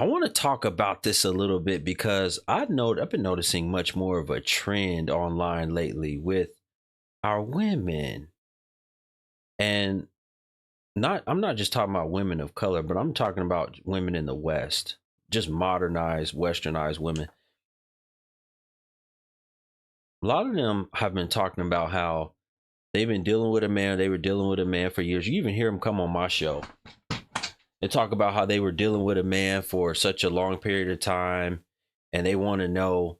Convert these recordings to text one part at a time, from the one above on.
I want to talk about this a little bit because I've been noticing much more of a trend online lately with our women. And not I'm not just talking about women of color, but I'm talking about women in the West, just modernized, westernized women. A lot of them have been talking about how they've been dealing with a man, they were dealing with a man for years. You even hear them come on my show and talk about how they were dealing with a man for such a long period of time, and they want to know.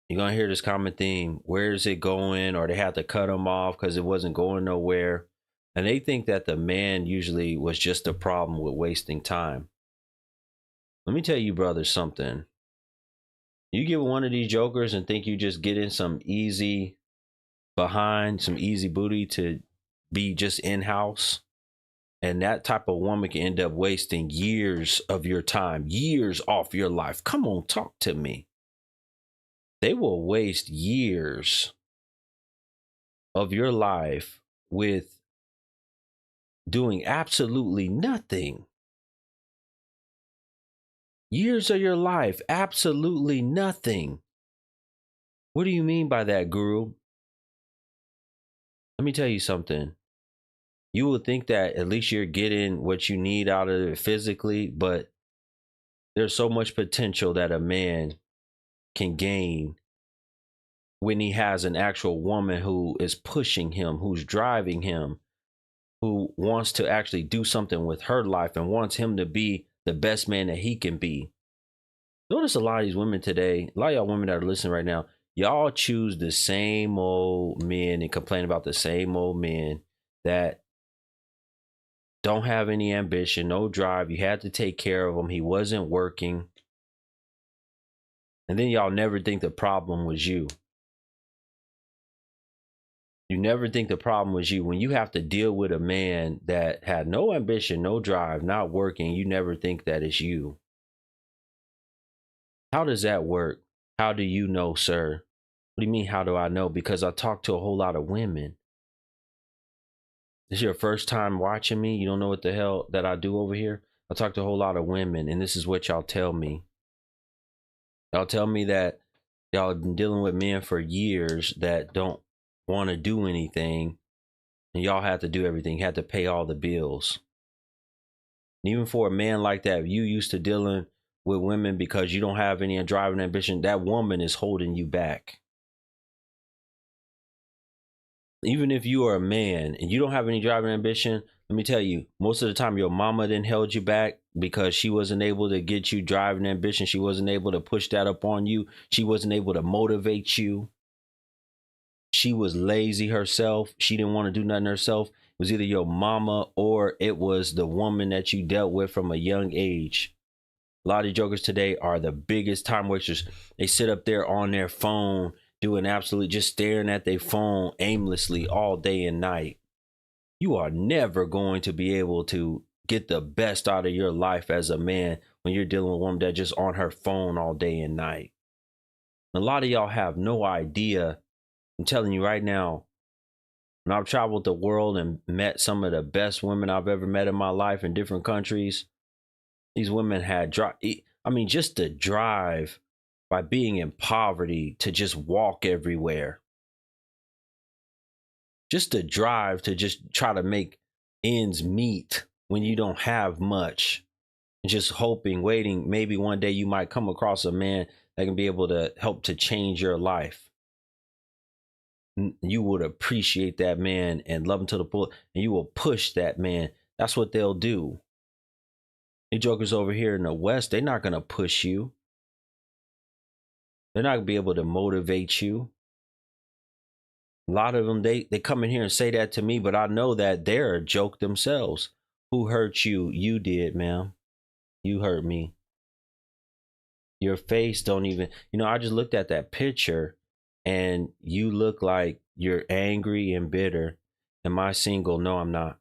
You're gonna hear this common theme: where is it going? Or they had to cut him off because it wasn't going nowhere. And they think that the man usually was just a problem with wasting time. Let me tell you, brothers, something. You get one of these jokers and think you just get in some easy behind, some easy booty to be just in house. And that type of woman can end up wasting years of your time, years off your life. Come on, talk to me. They will waste years of your life with doing absolutely nothing. Years of your life, absolutely nothing. What do you mean by that, Guru? Let me tell you something. You would think that at least you're getting what you need out of it physically, but there's so much potential that a man can gain when he has an actual woman who is pushing him, who's driving him, who wants to actually do something with her life and wants him to be the best man that he can be. Notice a lot of these women today, a lot of y'all women that are listening right now, y'all choose the same old men and complain about the same old men that don't have any ambition, no drive. You had to take care of him. He wasn't working. And then y'all never think the problem was you. You never think the problem was you. When you have to deal with a man that had no ambition, no drive, not working, you never think that it's you. How does that work? How do you know, sir? What do you mean, how do I know? Because I talk to a whole lot of women. This is your first time watching me. You don't know what the hell that I do over here. I talk to a whole lot of women, and this is what y'all tell me. Y'all tell me that y'all have been dealing with men for years that don't want to do anything, and y'all have to do everything, had to pay all the bills. And even for a man like that, you used to dealing with women because you don't have any driving ambition, that woman is holding you back. Even if you are a man and you don't have any driving ambition, let me tell you, most of the time your mama then held you back because she wasn't able to get you driving ambition. She wasn't able to push that up on you. She wasn't able to motivate you. She was lazy herself. She didn't want to do nothing herself. It was either your mama or it was the woman that you dealt with from a young age. A lot of jokers today are the biggest time wasters. They sit up there on their phone doing absolutely just staring at their phone aimlessly all day and night. You are never going to be able to get the best out of your life as a man when you're dealing with a woman that's just on her phone all day and night. A lot of y'all have no idea. I'm telling you right now, when I've traveled the world and met some of the best women I've ever met in my life in different countries, these women had just the drive by being in poverty to just walk everywhere. Just the drive to just try to make ends meet when you don't have much. Just hoping, waiting, maybe one day you might come across a man that can be able to help to change your life. You would appreciate that man and love him to the full, and you will push that man. That's what they'll do. The jokers over here in the West, they're not going to push you. They're not going to be able to motivate you. A lot of them, they come in here and say that to me, but I know that they're a joke themselves. Who hurt you? You did, ma'am. You hurt me. Your face don't even, I just looked at that picture and you look like you're angry and bitter. Am I single? No, I'm not.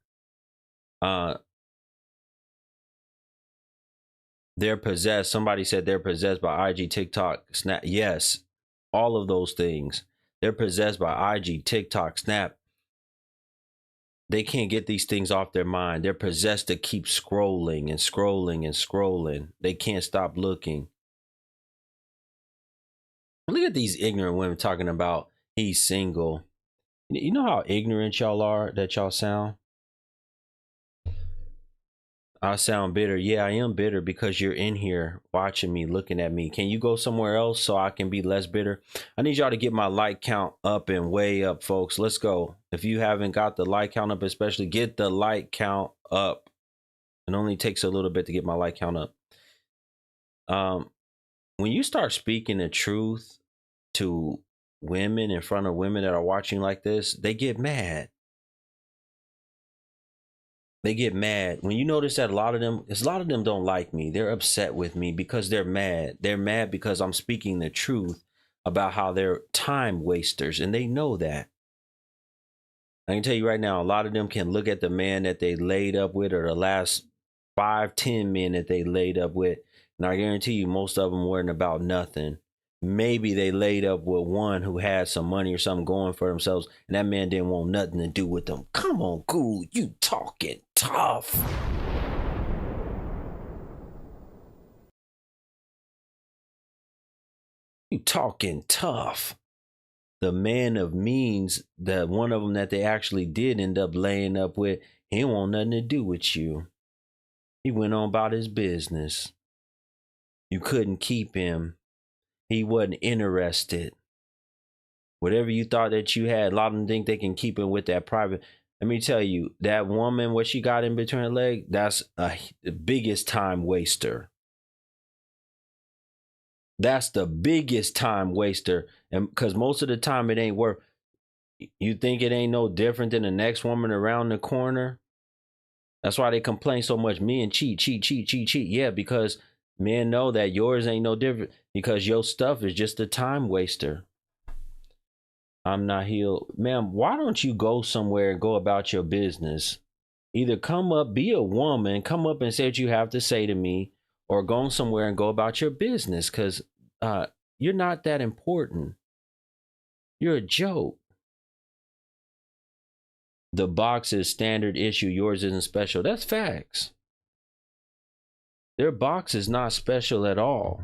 They're possessed. Somebody said they're possessed by IG, TikTok, Snap. Yes, all of those things. They're possessed by IG, TikTok, Snap. They can't get these things off their mind. They're possessed to keep scrolling and scrolling and scrolling. They can't stop looking. Look at these ignorant women talking about he's single. You know how ignorant y'all are that y'all sound? I sound bitter. Yeah, I am bitter because you're in here watching me, looking at me. Can you go somewhere else so I can be less bitter? I need y'all to get my like count up and way up, folks. Let's go. If you haven't got the like count up, especially get the like count up. It only takes a little bit to get my like count up. When you start speaking the truth to women in front of women that are watching like this, they get mad. They get mad. When you notice that a lot of them don't like me. They're upset with me because they're mad. They're mad because I'm speaking the truth about how they're time wasters, and they know that. I can tell you right now, a lot of them can look at the man that they laid up with or the last 5-10 men that they laid up with, and I guarantee you most of them weren't about nothing. Maybe they laid up with one who had some money or something going for themselves, and that man didn't want nothing to do with them. Come on, Guru, you talking tough. You talking tough. The man of means, the one of them that they actually did end up laying up with, he didn't want nothing to do with you. He went on about his business. You couldn't keep him. He wasn't interested. Whatever you thought that you had, a lot of them think they can keep him with that private. Let me tell you, that woman, what she got in between her legs, that's the biggest time waster. That's the biggest time waster. And because most of the time it ain't worth. You think it ain't no different than the next woman around the corner? That's why they complain so much. Men cheat. Yeah, because men know that yours ain't no different because your stuff is just a time waster. I'm not healed. Ma'am, why don't you go somewhere and go about your business? Either come up, be a woman, come up and say what you have to say to me, or go somewhere and go about your business because you're not that important. You're a joke. The box is standard issue. Yours isn't special. That's facts. Their box is not special at all.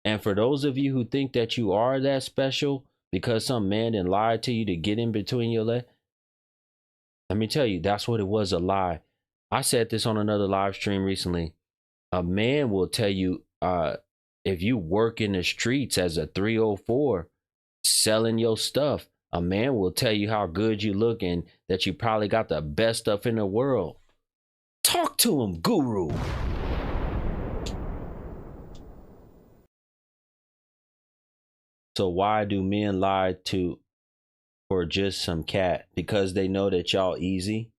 And for those of you who think that you are that special because some man didn't lie to you to get in between your legs, let me tell you, that's what it was, a lie. I said this on another live stream recently. A man will tell you if you work in the streets as a 304 selling your stuff, a man will tell you how good you look and that you probably got the best stuff in the world. Talk to him, Guru. So why do men lie for just some cat? Because they know that y'all easy.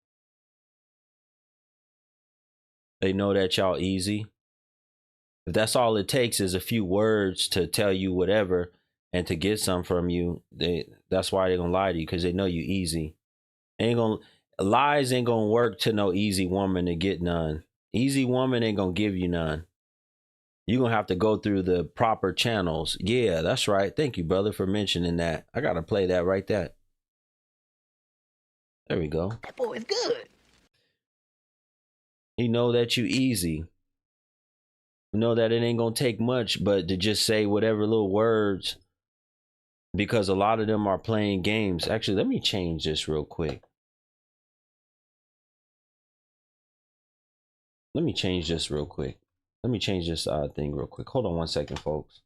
They know that y'all easy. If that's all it takes is a few words to tell you whatever and to get some from you, that's why they're gonna lie to you, because they know you easy. Lies ain't gonna work to no easy woman to get none. Easy woman ain't gonna give you none. You're gonna have to go through the proper channels. Yeah, that's right. Thank you, brother, for mentioning that. I gotta play that right there. There we go. That boy is good. You know that you easy. You know that it ain't gonna take much but to just say whatever little words, because a lot of them are playing games. Actually, let me change this real quick. Let me change this thing real quick. Hold on one second, folks.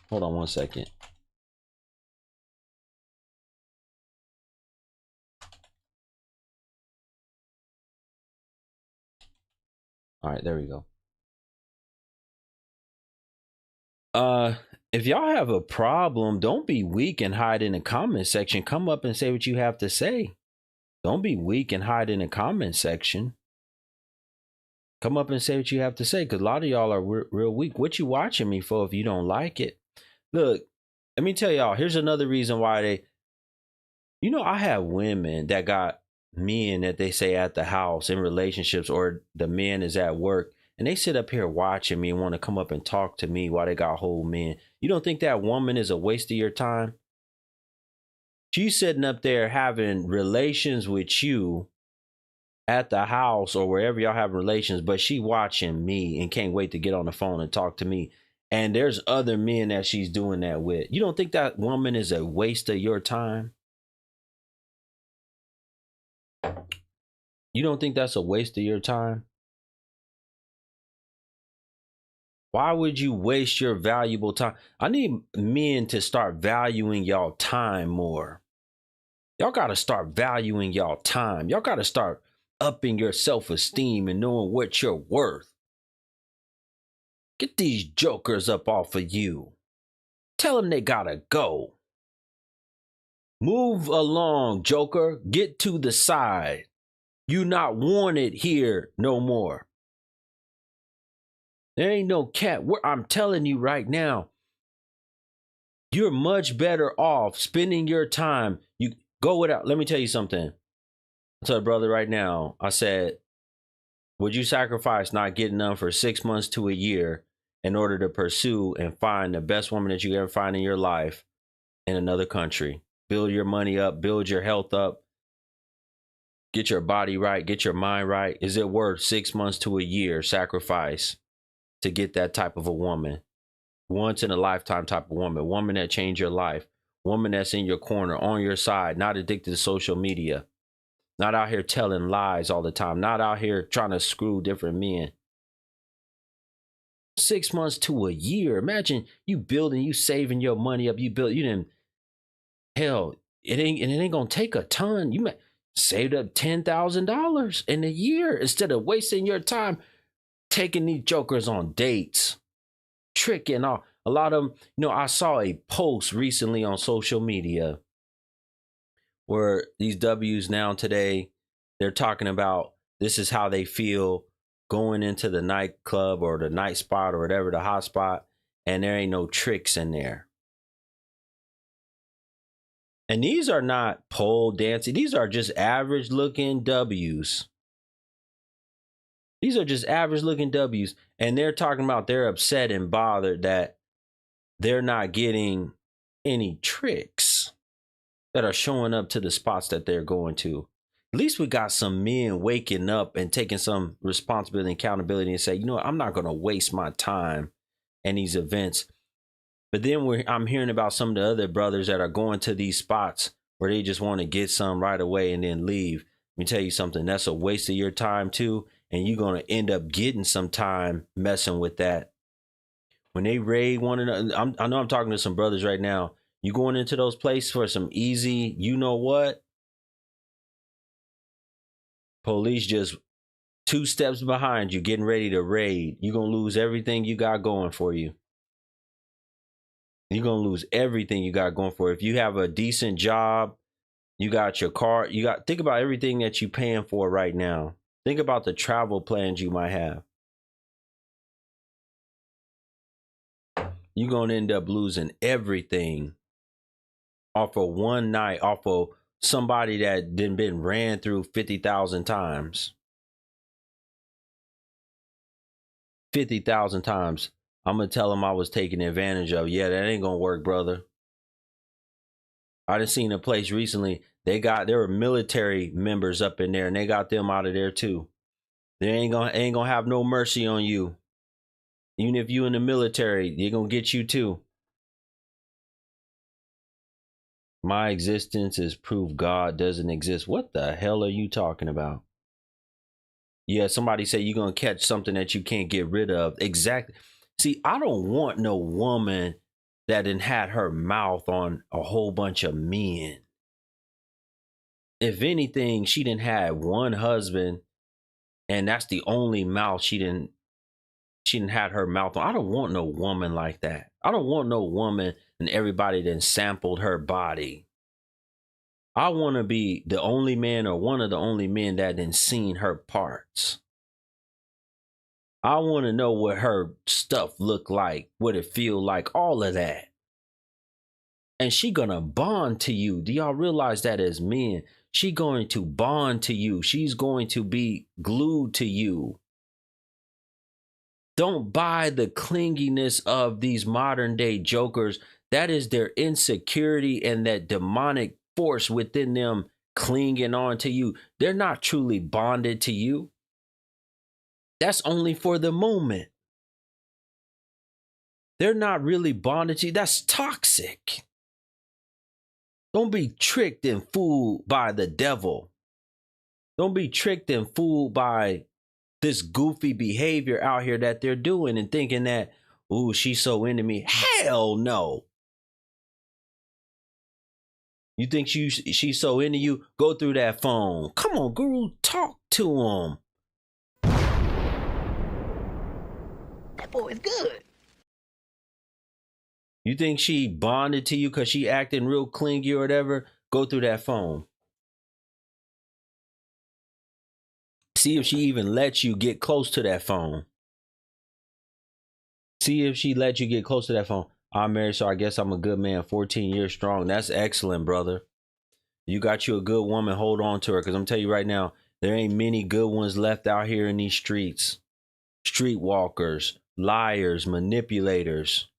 Hold on one second. All right, there we go. If y'all have a problem, don't be weak and hide in the comment section. Come up and say what you have to say. Don't be weak and hide in the comment section. Come up and say what you have to say, because a lot of y'all are real weak. What you watching me for if you don't like it? Look, let me tell y'all, here's another reason why I have women that got men that they say at the house in relationships, or the man is at work, and they sit up here watching me and want to come up and talk to me while they got whole men. You don't think that woman is a waste of your time? She's sitting up there having relations with you at the house or wherever y'all have relations, but she watching me and can't wait to get on the phone and talk to me. And there's other men that she's doing that with. You don't think that woman is a waste of your time? You don't think that's a waste of your time? Why would you waste your valuable time? I need men to start valuing y'all time more. Y'all got to start valuing y'all time. Y'all got to start upping your self-esteem and knowing what you're worth. Get these jokers up off of you. Tell them they gotta go. Move along, joker. Get to the side. You not wanted here no more. There ain't no cat. I'm telling you right now, you're much better off spending your time. You go without. Let me tell you something. I told a brother right now, I said, would you sacrifice not getting none for 6 months to a year in order to pursue and find the best woman that you ever find in your life in another country? Build your money up, build your health up, get your body right, get your mind right. Is it worth 6 months to a year sacrifice to get that type of a woman? Once in a lifetime type of woman that changed your life, woman that's in your corner, on your side, not addicted to social media, not out here telling lies all the time, not out here trying to screw different men. 6 months to a year. Imagine you building, you saving your money up. You didn't, hell, it ain't gonna take a ton. You might saved up $10,000 in a year instead of wasting your time taking these jokers on dates, tricking all. A lot of them, I saw a post recently on social media where these W's now today, they're talking about this is how they feel going into the nightclub or the night spot or whatever, the hot spot, and there ain't no tricks in there. And these are not pole dancing. These are just average looking W's. These are just average looking W's. And they're talking about they're upset and bothered that they're not getting any tricks that are showing up to the spots that they're going to. At least we got some men waking up and taking some responsibility and accountability and say, you know what, I'm not going to waste my time in these events. But then I'm hearing about some of the other brothers that are going to these spots where they just want to get some right away and then leave. Let me tell you something, that's a waste of your time too. And you're going to end up getting some time messing with that. When they raid one another, I know I'm talking to some brothers right now. You going into those places for some easy, you know what? Police just 2 steps behind you, getting ready to raid. You're going to lose everything you got going for you. You're going to lose everything you got going for you. If you have a decent job, you got your car, think about everything that you're paying for right now. Think about the travel plans you might have. You're going to end up losing everything off of one night, off of somebody that didn't been ran through 50,000 times. 50,000 times. I'm going to tell them I was taken advantage of. Yeah, that ain't going to work, brother. I done seen a place recently. There were military members up in there and they got them out of there too. They ain't gonna have no mercy on you. Even if you in the military, they're gonna get you too. My existence is proof God doesn't exist. What the hell are you talking about? Yeah, somebody say you're gonna catch something that you can't get rid of. Exactly. See, I don't want no woman that done had her mouth on a whole bunch of men. If anything, she didn't have one husband, and that's the only mouth she didn't had her mouth on. I don't want no woman like that. I don't want no woman and everybody then sampled her body. I want to be the only man or one of the only men that then seen her parts. I want to know what her stuff look like, what it feel like, all of that. And she gonna bond to you. Do y'all realize that as men? She going to bond to you. She's going to be glued to you. Don't buy the clinginess of these modern day jokers. That is their insecurity and that demonic force within them clinging on to you. They're not truly bonded to you. That's only for the moment. They're not really bonded to you. That's toxic. Don't be tricked and fooled by the devil. Don't be tricked and fooled by this goofy behavior out here that they're doing and thinking that, ooh, she's so into me. Hell no. You think she's so into you? Go through that phone. Come on, Guru, talk to him. That boy is good. You think she bonded to you because she acting real clingy or whatever? Go through that phone. See if she even lets you get close to that phone. See if she lets you get close to that phone. I'm married, so I guess I'm a good man. 14 years strong. That's excellent, brother. You got you a good woman. Hold on to her, because I'm telling you right now, there ain't many good ones left out here in these streets. Streetwalkers, liars, manipulators,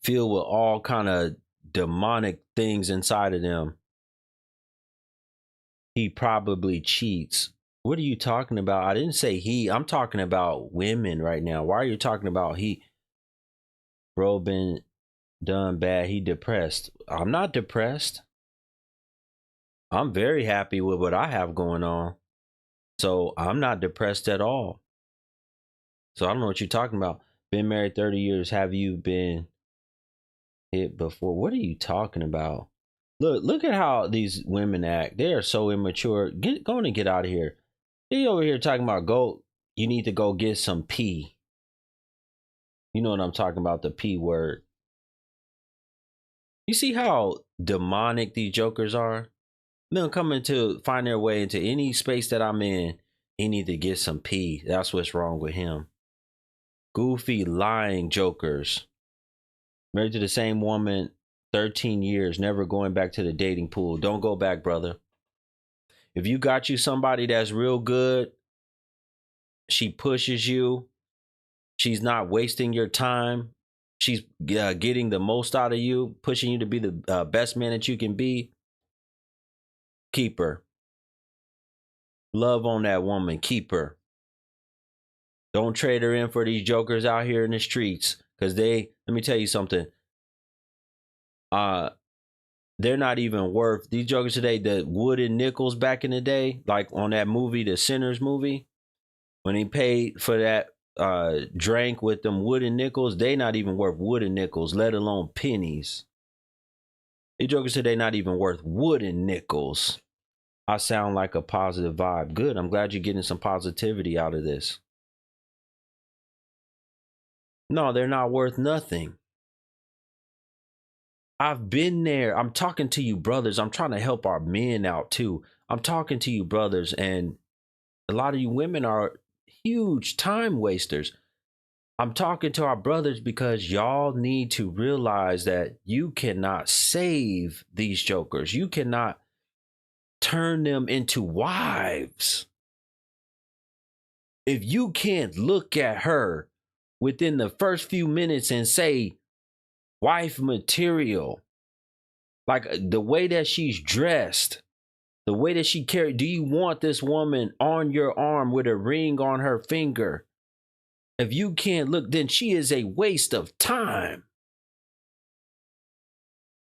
filled with all kind of demonic things inside of them. He probably cheats. What are you talking about? I didn't say he. I'm talking about women right now. Why are you talking about he? Bro been done bad. He depressed. I'm not depressed. I'm very happy with what I have going on. So I'm not depressed at all. So I don't know what you're talking about. Been married 30 years. Have you been hit before? What are you talking about? Look at how these women act. They are so immature. Go and get out of here. He over here talking about you need to go get some pee. You know what I'm talking about, the P word. You see how demonic these jokers are? Them coming to find their way into any space that I'm in. He need to get some pee. That's what's wrong with him. Goofy, lying jokers. Married to the same woman 13 years, never going back to the dating pool. Don't go back, brother. If you got you somebody that's real good, she pushes you, she's not wasting your time, she's getting the most out of you, pushing you to be the best man that you can be, keep her. Love on that woman, keep her. Don't trade her in for these jokers out here in the streets, because let me tell you something, they're not even worth, these jokers today, the wooden nickels back in the day, like on that movie, the Sinners movie, when he paid for that drink with them wooden nickels, they not even worth wooden nickels, let alone pennies. These jokers today not even worth wooden nickels. I sound like a positive vibe. Good. I'm glad you're getting some positivity out of this. No, they're not worth nothing. I've been there. I'm talking to you brothers. I'm trying to help our men out too. I'm talking to you brothers, and a lot of you women are huge time wasters. I'm talking to our brothers because y'all need to realize that you cannot save these jokers. You cannot turn them into wives. If you can't look at her within the first few minutes and say, wife material, like the way that she's dressed, the way that she carried, do you want this woman on your arm with a ring on her finger? If you can't look, then she is a waste of time.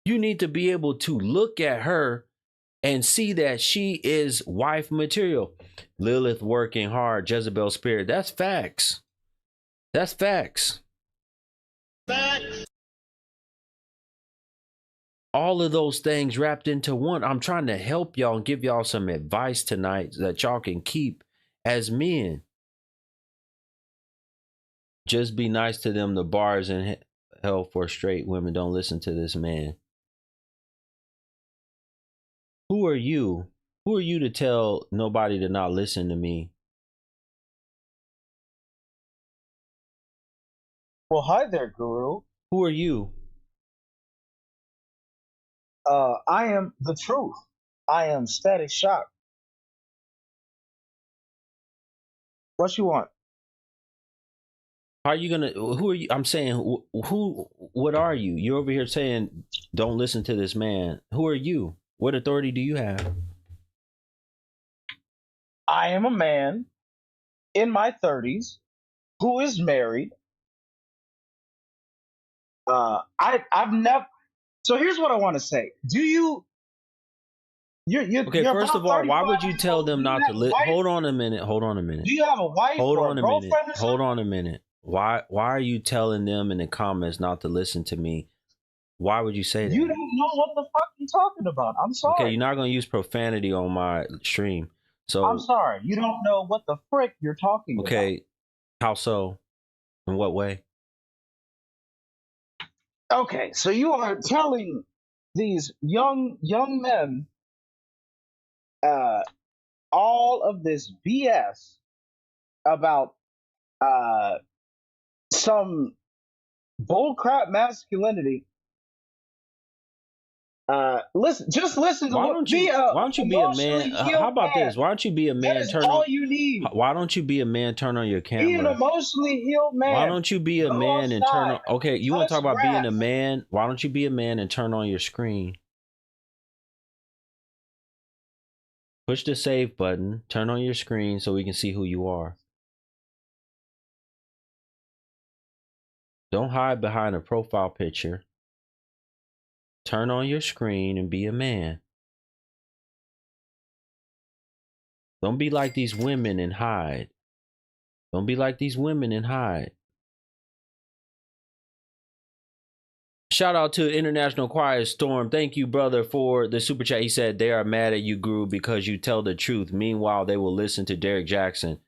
You need to be able to look at her and see that she is wife material. Lilith working hard, Jezebel spirit. That's facts. That's facts. Facts. All of those things wrapped into one. I'm trying to help y'all and give y'all some advice tonight that y'all can keep as men. Just be nice to them. The bars in hell for straight women. Don't listen to this man. Who are you? Who are you to tell nobody to not listen to me? Well, hi there, Guru. Who are you? I am the truth. I am Static Shock. What you want? How are you gonna? Who are you? I'm saying, who? What are you? You're over here saying, "Don't listen to this man." Who are you? What authority do you have? I am a man in my 30s who is married. I've never. So here's what I want to say. Do you? Okay, You're first about of all, why 35 would you years tell old. them Do you not to have a wife? hold on a minute? Hold on a minute. Do you have a wife Hold or a on a minute. girlfriend or Hold something? on a minute. Why are you telling them in the comments not to listen to me? Why would you say You that? don't know what the fuck you're talking about. I'm Okay, sorry. you're not gonna use profanity on my stream. I'm So, sorry. You don't know what the frick you're talking about. okay, how so? In what way? Okay, so you are telling these young men uh, all of this BS about uh, some bullcrap masculinity. Listen, just listen to Why what don't be you? a Why don't you be a man? emotionally How healed about man. this? Why don't you be a That man? is Turn all on. you need. Why don't you be a man? Turn on your Be an camera. emotionally healed Why man. don't you be a Go man and turn outside. on? Okay, you want to Touch talk about being a grass. man? Why don't you be a man and turn on your screen? Push the save button. Turn on your screen so we can see who you are. Don't hide behind a profile picture. Turn on your screen and be a man. Don't be like these women and hide. Don't be like these women and hide. Shout out to International Quiet Storm. Thank you, brother, for the super chat. He said they are mad at you, Guru, because you tell the truth. Meanwhile, they will listen to Derek Jackson.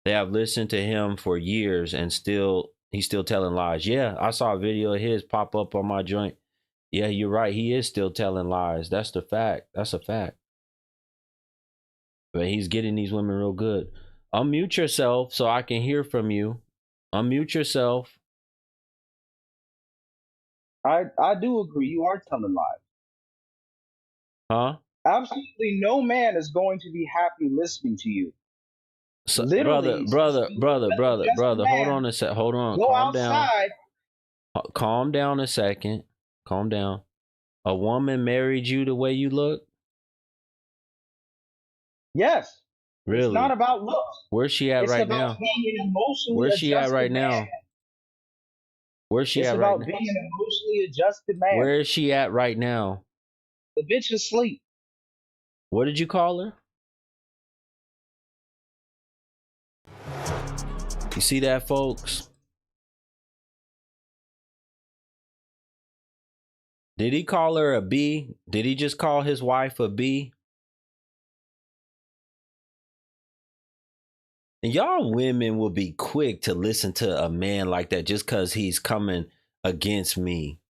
They have listened to him for years and he's still telling lies. Yeah, I saw a video of his pop up on my joint. Yeah, you're right. He is still telling lies. That's the fact. That's a fact. But he's getting these women real good. Unmute yourself so I can hear from you. Unmute yourself. I do agree. You are telling lies. Huh? Absolutely no man is going to be happy listening to you. So, Literally, since you are just a brother. Hold man, on a sec. Hold on. go Calm down. outside. Calm down a second. Calm down. A woman married you the way you look? Yes, it's not Really? about looks. Where's she at It's right about now? being an emotionally Where's she at right adjusted man. now? Where's she It's at right about now? being an emotionally adjusted man. Where is she at right now? The bitch is asleep. What did you call her? You see that, folks? Did he call her a B? Did he just call his wife a B? And y'all women will be quick to listen to a man like that just because he's coming against me.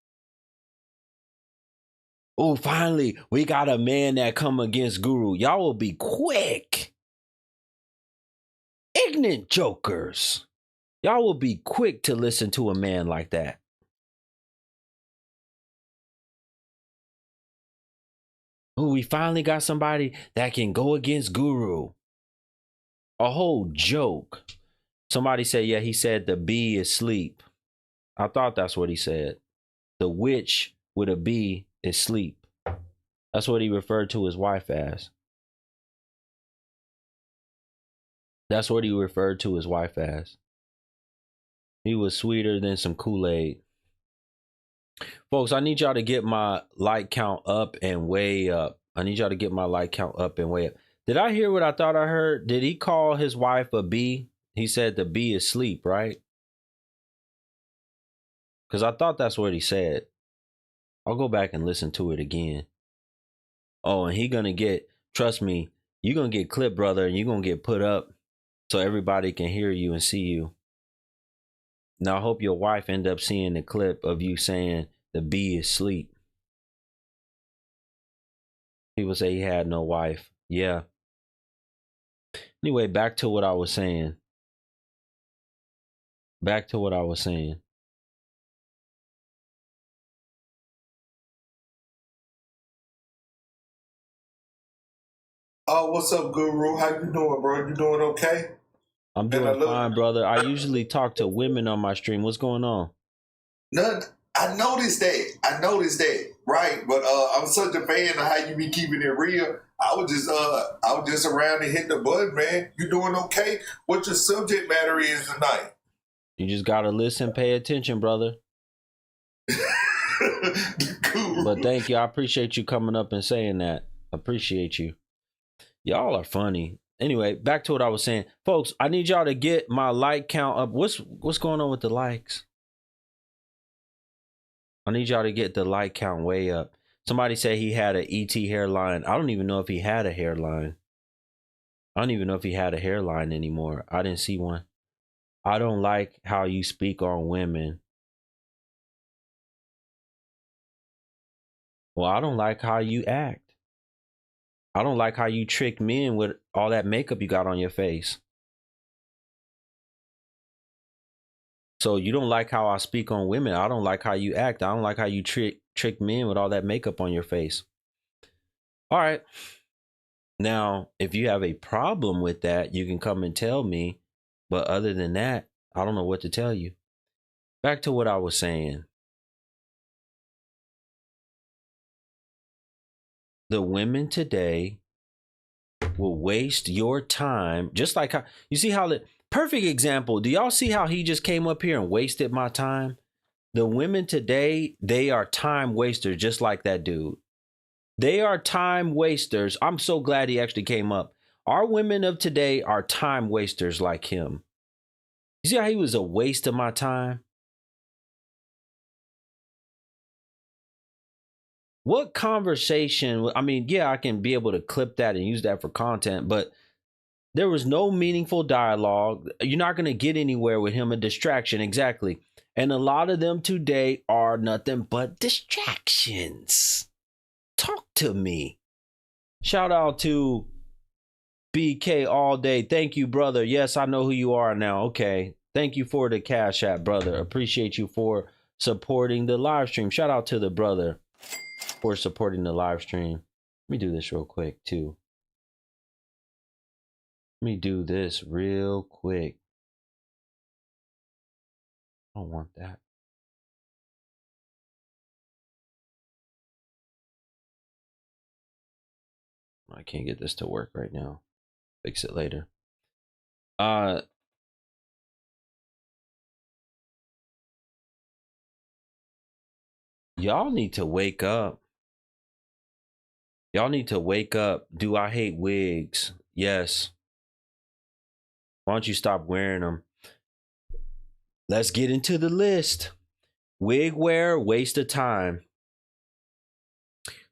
Oh, finally, we got a man that come against Guru. Y'all will be quick. Ignorant jokers. Y'all will be quick to listen to a man like that. Oh, we finally got somebody that can go against Guru. A whole joke. Somebody said, yeah, he said the bee is sleep. I thought that's what he said. The witch with a bee is sleep. That's what he referred to his wife as. That's what he referred to his wife as. He was sweeter than some Kool-Aid. Folks, I need y'all to get my like count up and way up. I need y'all to get my like count up and way up. Did I hear what I thought I heard? Did he call his wife a bee? He said the bee is sleep, right? Because I thought that's what he said. I'll go back and listen to it again. Oh, and he gonna get, trust me, you're gonna get clipped, brother, and you're gonna get put up so everybody can hear you and see you. Now I hope your wife end up seeing the clip of you saying the bee is sleep. People say he had no wife. Yeah. Anyway, back to what I was saying. Back to what I was saying. Oh, what's up, Guru? How you doing, bro? You doing okay? I'm And I doing love fine, brother. I usually talk to women on my stream. What's going on? none. I noticed that, right? But I'm such a fan of how you be keeping it real. I was just around and hit the button, man. You doing okay? What your subject matter is tonight? You just gotta listen, pay attention, brother. Cool. But thank you. I appreciate you coming up and saying that. Appreciate you. Y'all are funny. Anyway, back to what I was saying. Folks, I need y'all to get my like count up. What's going on with the likes? I need y'all to get the like count way up. Somebody said he had an ET hairline. I don't even know if he had a hairline. I don't even know if he had a hairline anymore. I didn't see one. I don't like how you speak on women. Well, I don't like how you act. I don't like how you trick men with all that makeup you got on your face. So you don't like how I speak on women. I don't like how you act. I don't like how you trick men with all that makeup on your face. All right. Now, if you have a problem with that, you can come and tell me. But other than that, I don't know what to tell you. Back to what I was saying. The women today will waste your time, just like how you see how the perfect example. Do y'all see how he just came up here and wasted my time? The women today, they are time wasters, just like that dude. They are time wasters. I'm so glad he actually came up. Our women of today are time wasters like him. You see how he was a waste of my time? What conversation? I mean, yeah, I can be able to clip that and use that for content, but there was no meaningful dialogue. You're not going to get anywhere with him. A distraction, exactly. And a lot of them today are nothing but distractions. Talk to me. Shout out to BK all day. Thank you, brother. Yes, I know who you are now. Okay. Thank you for the Cash App, brother. Appreciate you for supporting the live stream. Shout out to the brother for supporting the live stream. Let me do this real quick, too. Let me do this real quick. I don't want that. I can't get this to work right now. Fix it later. Y'all need to wake up. Y'all need to wake up. Do I hate wigs? Yes. Why don't you stop wearing them? Let's get into the list. Wig wear, waste of time.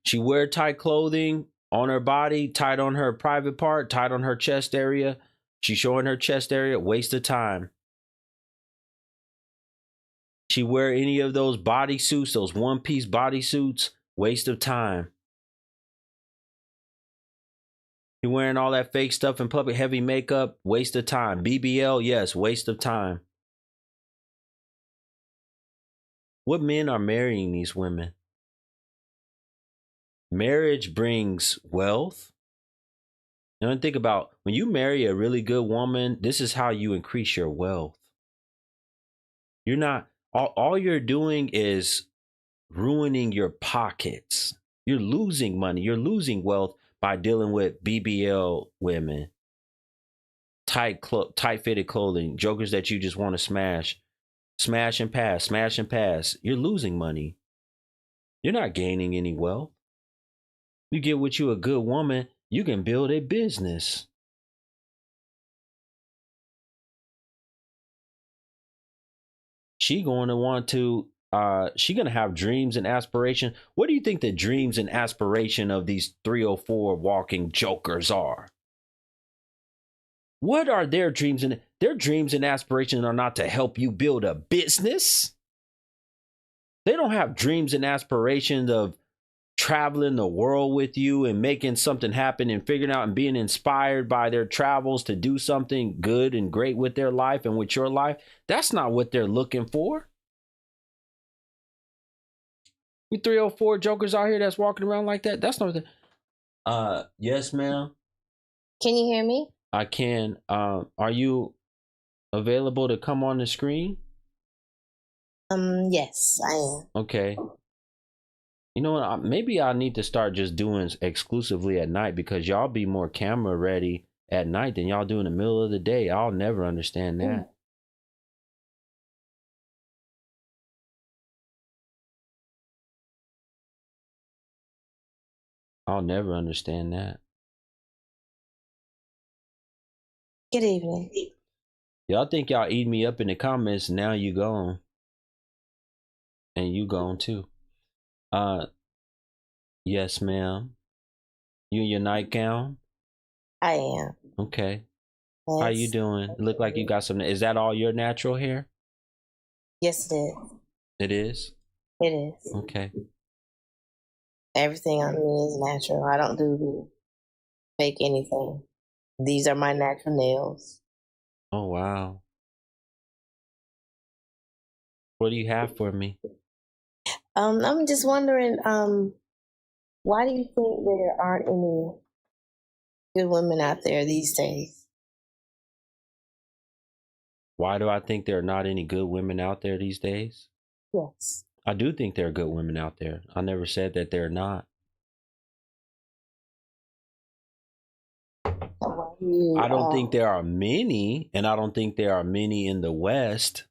She wear tight clothing on her body, tight on her private part, tight on her chest area. She's showing her chest area, waste of time. She wear any of those bodysuits, those one-piece bodysuits, waste of time. You wearing all that fake stuff in public, heavy makeup, waste of time. BBL, yes, waste of time. What men are marrying these women? Marriage brings wealth. Now think about when you marry a really good woman, this is how you increase your wealth. You're not, all you're doing is ruining your pockets. You're losing money. You're losing wealth by dealing with BBL women. Tight fitted clothing, jokers that you just want to smash and pass, smash and pass. You're losing money. You're not gaining any wealth. You get with you a good woman, you can build a business. She going to want to, she going to have dreams and aspiration. What do you think the dreams and aspiration of these 304 walking jokers are? What are their dreams? And their dreams and aspirations are not to help you build a business. They don't have dreams and aspirations of traveling the world with you and making something happen and figuring out and being inspired by their travels to do something good and great with their life and with your life. That's not what they're looking for. You 304 jokers out here that's walking around like that. That's not the yes, ma'am. Can you hear me? I can. Are you available to come on the screen? Yes, I am. Okay. You know what? Maybe I need to start just doing exclusively at night, because y'all be more camera ready at night than y'all do in the middle of the day. I'll never understand that. I'll never understand that. Good evening. Y'all think y'all eat me up in the comments, and now you gone. And you gone too. Yes, ma'am. You in your nightgown? I am. Okay. How you Yes. doing? Look like you got some. Is that all your natural hair? Yes, it is. It is? It is. Okay. Everything on me is natural. I don't do fake anything. These are my natural nails. Oh, wow. What do you have for me? I'm just wondering, why do you think there aren't any good women out there these days? Why do I think there are not any good women out there these days? Yes. I do think there are good women out there. I never said that they're not. I don't think there are many, and I don't think there are many in the West,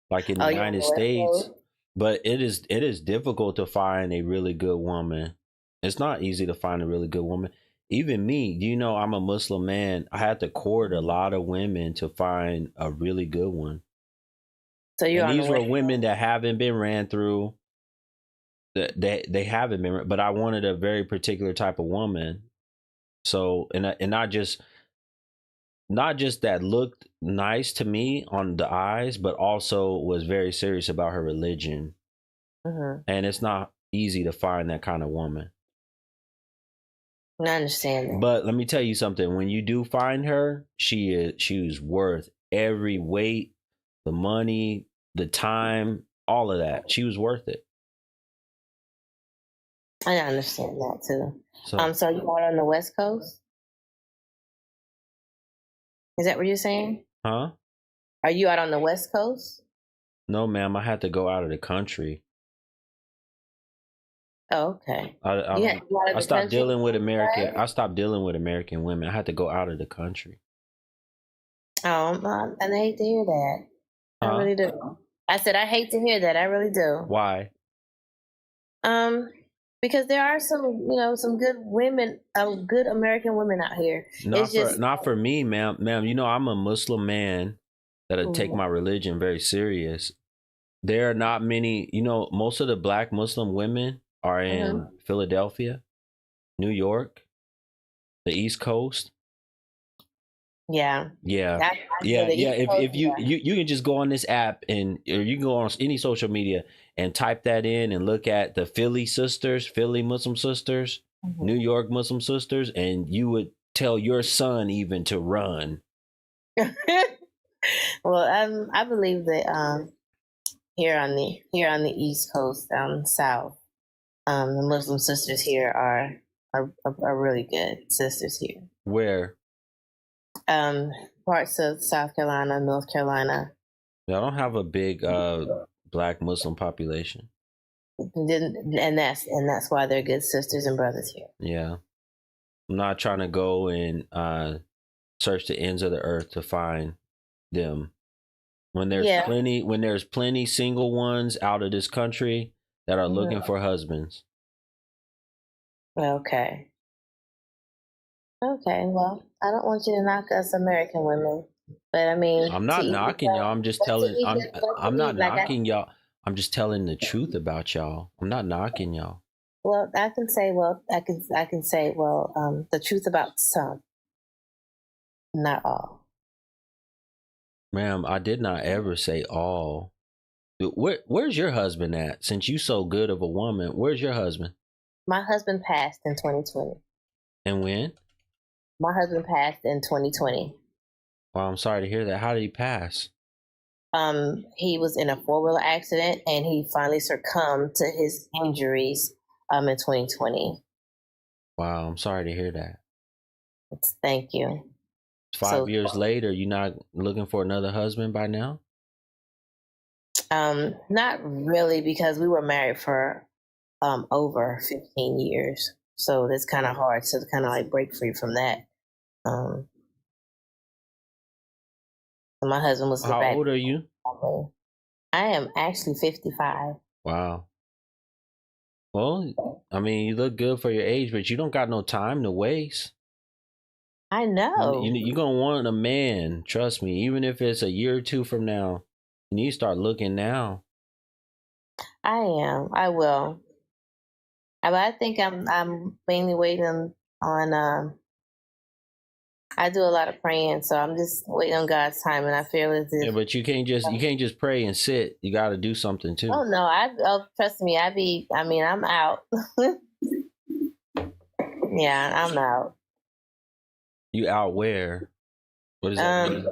like in the United States. But it is difficult to find a really good woman. It's not easy to find a really good woman. Even me, you know, I'm a Muslim man. I had to court a lot of women to find a really good one. So you're and on these the were way. women that haven't been ran through. They haven't been, but I wanted a very particular type of woman. So and not just that looked nice to me on the eyes, but also was very serious about her religion. Mm-hmm. And it's not easy to find that kind of woman. I understand that. But let me tell you something. When you do find her, she's worth every weight, the money, the time, all of that. She was worth it. I understand that too. So, so you are on the West Coast? Is that what you're saying? huh? Are you out on the West Coast? No, ma'am. I had to go out of the country. Oh, okay. I stopped dealing with American. I stopped dealing with American women. I had to go out of the country. And I hate to hear that. I really do. I said I hate to hear that. I really do. Why? Because there are some good women, good American women out here. Not for me, ma'am. Ma'am, you know I'm a Muslim man that'll take my religion very serious. There are not many. You know, most of the Black Muslim women are in Philadelphia, New York, the East Coast. Yeah. If you can just go on this app or you can go on any social media and type that in and look at the Philly Muslim sisters, New York Muslim sisters, and you would tell your son even to run. Well, I believe that here on the East Coast, down south, the Muslim sisters here are really good sisters here. Where? Parts of South Carolina, North Carolina. I don't have a big Black Muslim population. And that's why they're good sisters and brothers here. Yeah. I'm not trying to go and search the ends of the earth to find them. When there's plenty single ones out of this country that are looking for husbands. Okay. Well, I don't want you to knock us American women, but I mean, I'm not knocking y'all. I'm just telling. I'm not knocking y'all. I'm just telling the truth about y'all. I'm not knocking y'all. Well, I can say, the truth about some, not all. Ma'am, I did not ever say all. Where's your husband at? Since you so good of a woman, where's your husband? My husband passed in 2020. And when? My husband passed in 2020. Well, I'm sorry to hear that. How did he pass? He was in a 4-wheeler accident and he finally succumbed to his injuries in 2020. Wow, I'm sorry to hear that. Thank you. 5 years later, you're not looking for another husband by now? Not really, because we were married for over 15 years. So it's kind of hard to kind of like break free from that. My husband was How old are you? I am actually 55. Wow. Well, I mean, you look good for your age, but you don't got no time to waste. I know. You're going to want a man, trust me, even if it's a year or two from now. You need to start looking now. I am. I will. But I think I'm mainly waiting on I do a lot of praying, so I'm just waiting on God's time, and I feel as if. Yeah, but you can't just pray and sit. You got to do something too. Oh no! Trust me. I'm out. Yeah, I'm out. You out where? What does that mean?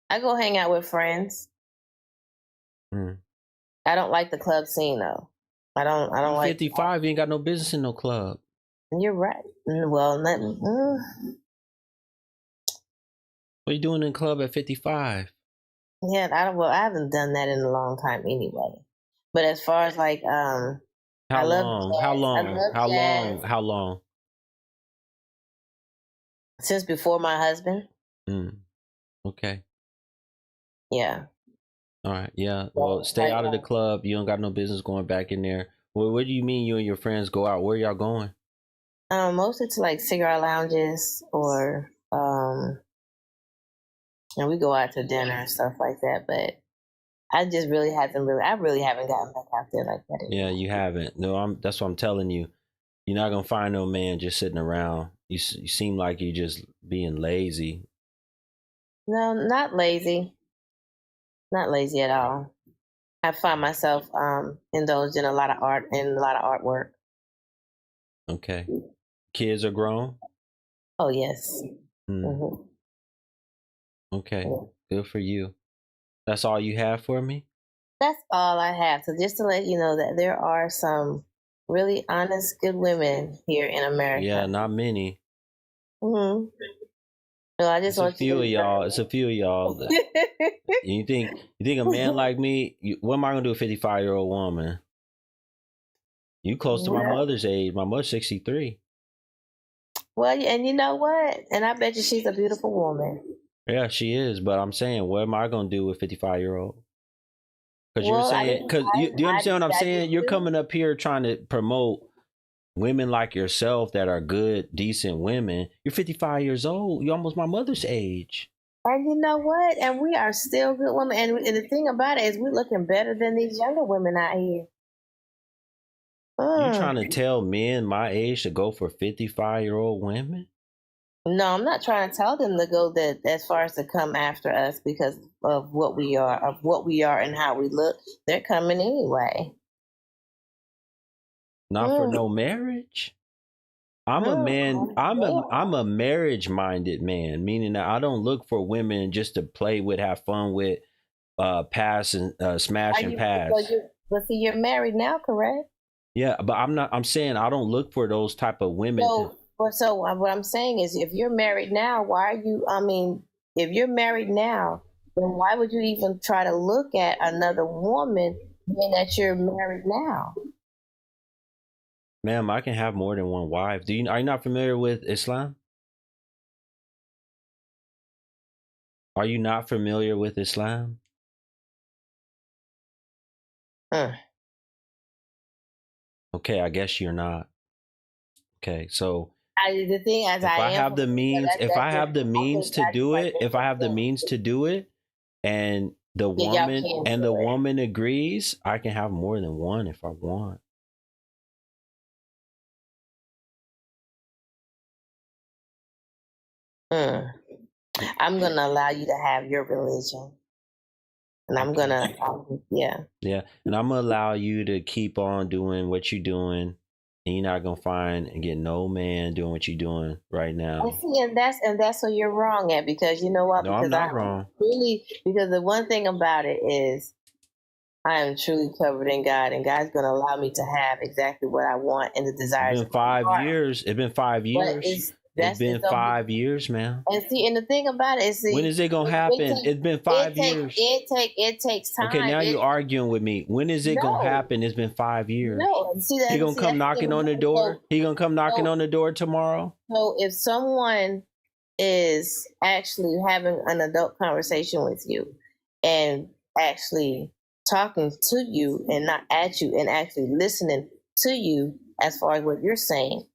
I go hang out with friends. I don't like the club scene though. I don't like. 55. You ain't got no business in no club. You're right. Well, nothing. What are you doing in the club at 55? Yeah, I haven't done that in a long time anyway. But as far as like How long? Since before my husband. Okay. Yeah. All right. Yeah. Well, stay out of the club. You don't got no business going back in there. Well, what do you mean you and your friends go out? Where y'all going? Mostly to like cigarette lounges or and we go out to dinner and stuff like that. But I really haven't gotten back out there like that anymore. Yeah, you haven't. No, that's what I'm telling you. You're not gonna find no man just sitting around. You seem like you're just being lazy. No, not lazy. Not lazy at all. I find myself indulged in a lot of art and a lot of artwork. Okay. Kids are grown? Oh yes. Mm-hmm. Okay. Good for you. That's all you have for me? That's all I have. So just to let you know that there are some really honest, good women here in America. Yeah, not many. Mm-hmm. No, I just want a few of y'all. It's a few of y'all. You think a man like me? What am I gonna do with a 55-year-old woman? You close to my mother's age. My mother's 63. Well, and you know what? And I bet you she's a beautiful woman. Yeah, she is. But I'm saying, what am I gonna do with 55-year-old? Because you're saying, do you understand what I'm saying? You're coming up here trying to promote women like yourself that are good, decent women. You're 55 years old. You're almost my mother's age. And you know what? And we are still good women. And the thing about it is we're looking better than these younger women out here. You trying to tell men my age to go for 55-year-old women? No, I'm not trying to tell them to go that as far as to come after us because of what we are and how we look. They're coming anyway. Not for no marriage. I'm a man. I'm a marriage minded man, meaning that I don't look for women just to play with, have fun with, pass and smash and pass. But see, you're married now, correct? Yeah, but I'm not. I'm saying I don't look for those type of women. So what I'm saying is, if you're married now, why are you? I mean, if you're married now, then why would you even try to look at another woman being that you're married now? Ma'am, I can have more than one wife. Are you not familiar with Islam? Are you not familiar with Islam? Okay, I guess you're not. Okay, so the thing is, if I have the means to do it, and the woman agrees, I can have more than one if I want. I'm gonna allow you to have your religion, and I'm gonna, and I'm gonna allow you to keep on doing what you're doing, and you're not gonna find and get no man doing what you're doing right now. And that's what you're wrong at, because you know what? No, I'm not wrong. Really, because the one thing about it is, I am truly covered in God, and God's going to allow me to have exactly what I want and the desires It's of been my 5 heart. years. It's been 5 But years. It's been 5 years, man. And see, and the thing about it is, see, When is it gonna happen? It's been 5 years. It takes time. Okay, now you're arguing with me. When is it gonna No. happen? It's been 5 years. No, see that He gonna come knocking on the door. He gonna come knocking on the door tomorrow. So if someone is actually having an adult conversation with you and actually talking to you and not at you and actually listening to you as far as what you're saying,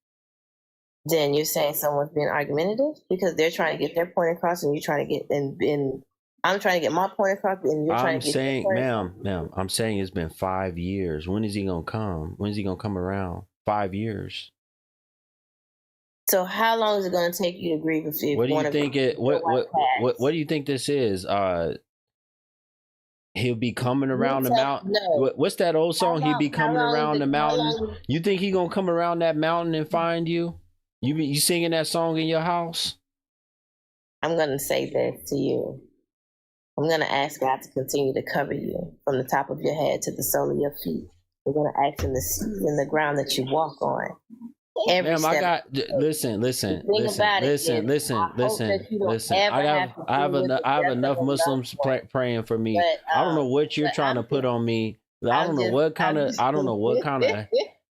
then you're saying someone's being argumentative because they're trying to get their point across and you're trying to get and I'm trying to get my point across and you're trying to get saying, your point across. ma'am, I'm saying it's been 5 years. When is he gonna come? When is he gonna come around? 5 years. So how long is it going to take you to grieve if you What do you think it? What do you think this is? He'll be coming around the mountain. No. What's that old song? He'll be coming around the mountain. You think he gonna come around that mountain and find you? You singing that song in your house? I'm gonna say this to you. I'm gonna ask God to continue to cover you from the top of your head to the sole of your feet. We're gonna ask him to seed in the ground that you walk on. Ma'am, I got listen. I have enough Muslims praying for me. I don't know what you're trying to put on me. I don't know what kind of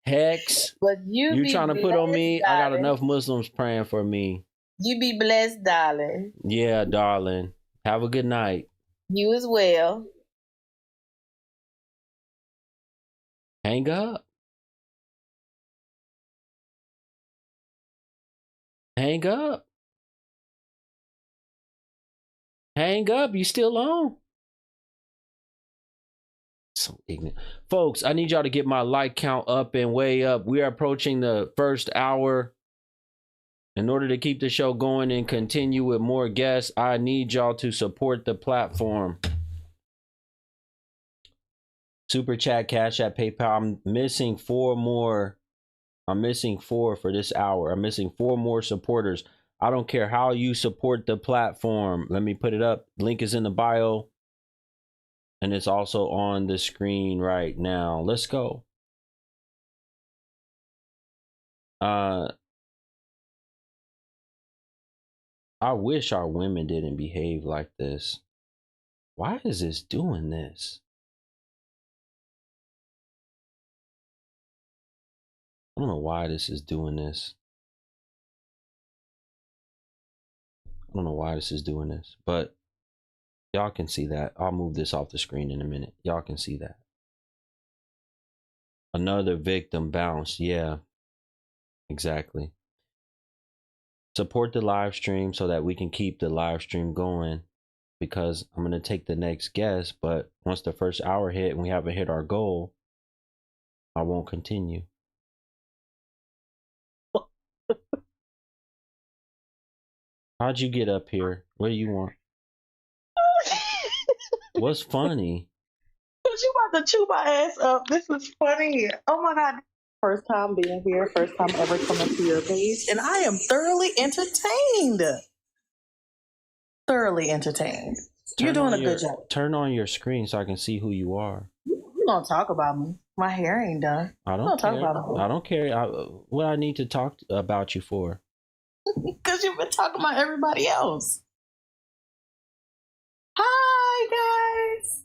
hex you're trying to put on me. I got enough Muslims praying for me. You be blessed, darling. Yeah, darling. Have a good night. You as well. Hang up. Hang up. Hang up. You still on? So ignorant. Folks, I need y'all to get my like count up and way up. We are approaching the first hour. In order to keep the show going and continue with more guests, I need y'all to support the platform. Super Chat, Cash App, PayPal. I'm missing 4 more. I'm missing 4 for this hour. I'm missing 4 more supporters. I don't care how you support the platform. Let me put it up. Link is in the bio. And it's also on the screen right now. Let's go. I wish our women didn't behave like this. Why is this doing this? I don't know why this is doing this. I don't know why this is doing this, but y'all can see that. I'll move this off the screen in a minute. Y'all can see that. Another victim bounced. Yeah, exactly. Support the live stream so that we can keep the live stream going, because I'm going to take the next guest, but once the first hour hit and we haven't hit our goal, I won't continue. How'd you get up here? What do you want? What's funny? Cause you about to chew my ass up. This is funny. Oh my God. First time being here. First time ever coming to your page. And I am thoroughly entertained. Thoroughly entertained. You're doing a good job. Turn on your screen so I can see who you are. You don't talk about me. My hair ain't done. I don't care. Talk about me. I don't care. What I need to talk about you for? Because you've been talking about everybody else. Hi, guys.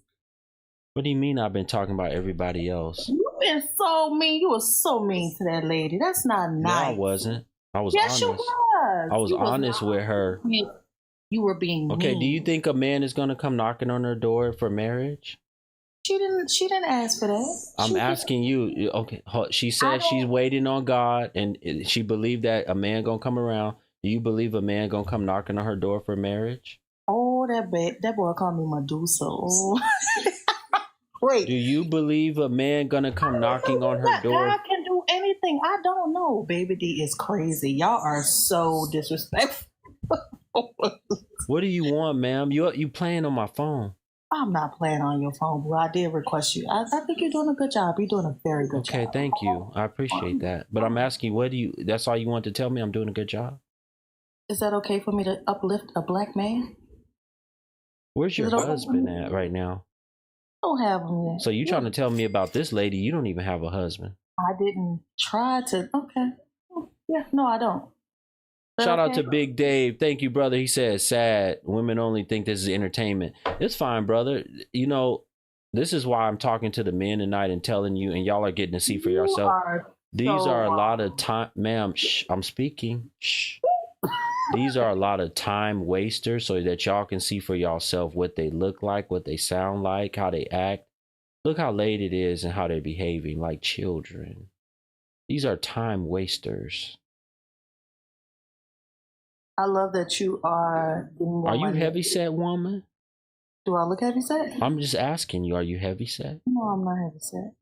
What do you mean I've been talking about everybody else? You've been so mean. You were so mean to that lady. That's not nice. No, I wasn't. I was honest. Yes, you was. I was honest with her. You were being okay, mean. Do you think a man is going to come knocking on her door for marriage? She didn't ask for that. I'm asking you. Okay, she said she's waiting on God, and she believed that a man gonna come around. Do you believe a man gonna come knocking on her door for marriage? Oh, that boy called me Medusa. Oh. Wait. Do you believe a man gonna come knocking on her door? God can do anything. I don't know. Baby D is crazy. Y'all are so disrespectful. What do you want, ma'am? You playing on my phone? I'm not playing on your phone, bro. I did request you. I think you're doing a good job. You're doing a very good job. Okay, thank you. I appreciate that. But I'm asking, that's all you want to tell me? I'm doing a good job? Is that okay for me to uplift a black man? Where's your husband at right now? don't have them yet. So you trying to tell me about this lady? You don't even have a husband. I didn't try to. Okay. Yeah, no, I don't. But Shout out okay. to Big Dave. Thank you, brother. He said, sad. Women only think this is entertainment. It's fine, brother. You know, this is why I'm talking to the men tonight and telling you, and y'all are getting to see for yourself. These are a lot of time, ma'am. Shh, I'm speaking. Shh. These are a lot of time wasters so that y'all can see for yourself what they look like, what they sound like, how they act. Look how late it is and how they're behaving like children. These are time wasters. I love that you are. Are you heavy set, woman? Do I look heavy set? I'm just asking you, are you heavy set? No, I'm not heavy set.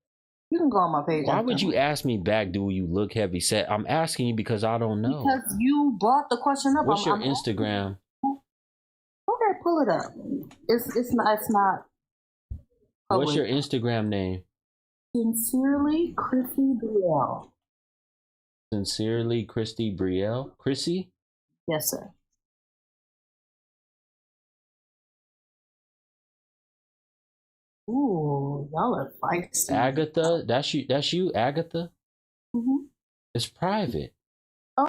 You can go on my page. Why would you ask me back, do you look heavy set? I'm asking you because I don't know. Because you brought the question up. What's your Instagram? Okay, pull it up. It's not. What's your Instagram name? Sincerely, Chrissy Brielle. Sincerely, Christy Brielle? Chrissy? Yes, sir. Ooh, y'all are feisty. Agatha? That's you, Agatha? Mm-hmm. It's private. Oh.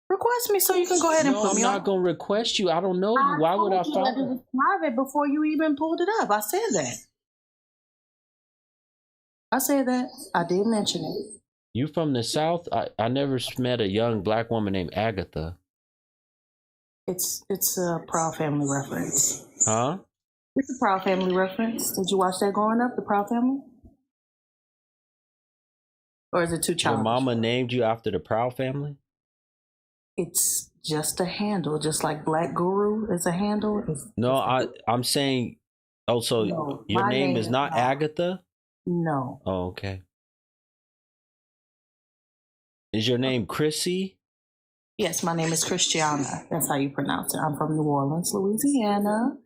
Request me so you can go ahead and put me on. I'm not going to request you. I don't know you. Why would I follow you? It was private before you even pulled it up. I said that. I did mention it. You from the South? I never met a young black woman named Agatha. It's a Proud Family reference. Huh? It's a Proud Family reference. Did you watch that growing up, the Proud Family? Or is it too childish? Your mama named you after the Proud Family? It's just a handle, just like Black Guru is a handle. I'm saying, so no, your name is not Agatha? No. Oh, okay. Is your name Chrissy? Yes, my name is Christiana. That's how you pronounce it. I'm from New Orleans, Louisiana.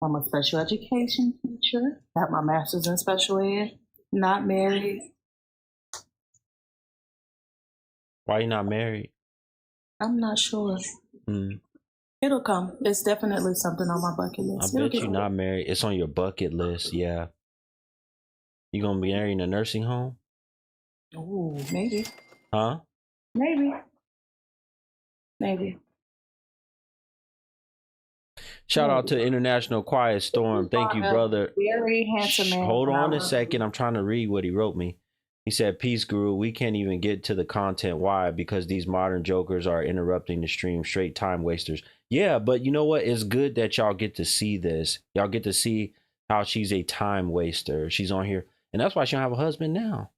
I'm a special education teacher. Got my master's in special ed. Not married. Why you not married? I'm not sure. It'll come. It's definitely something on my bucket list. I bet you're not married. It's on your bucket list, yeah. You gonna be married in a nursing home? Ooh, maybe. Huh? Maybe. Shout out to International Quiet Storm. Thank you, brother. Very handsome man. Hold on a second. I'm trying to read what he wrote me. He said, peace, Guru. We can't even get to the content. Why? Because these modern jokers are interrupting the stream. Straight time wasters. Yeah, but you know what? It's good that y'all get to see this. Y'all get to see how she's a time waster. She's on here. And that's why she don't have a husband now.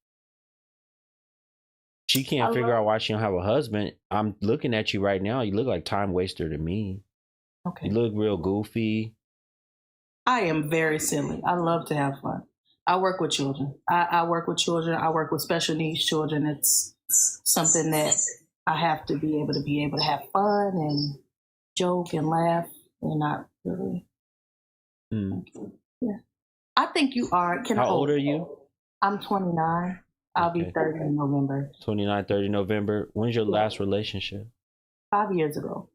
She can't figure out why she don't have a husband. I'm looking at you right now. You look like time waster to me. Okay. You look real goofy. I am very silly. I love to have fun. I work with children. I work with children. I work with special needs children. It's something that I have to be able to have fun and joke and laugh and not really. Yeah. I think you are. How old are you? I'm 29. I'll be 30 in November. 29, 30 November. When's your last relationship? 5 years ago.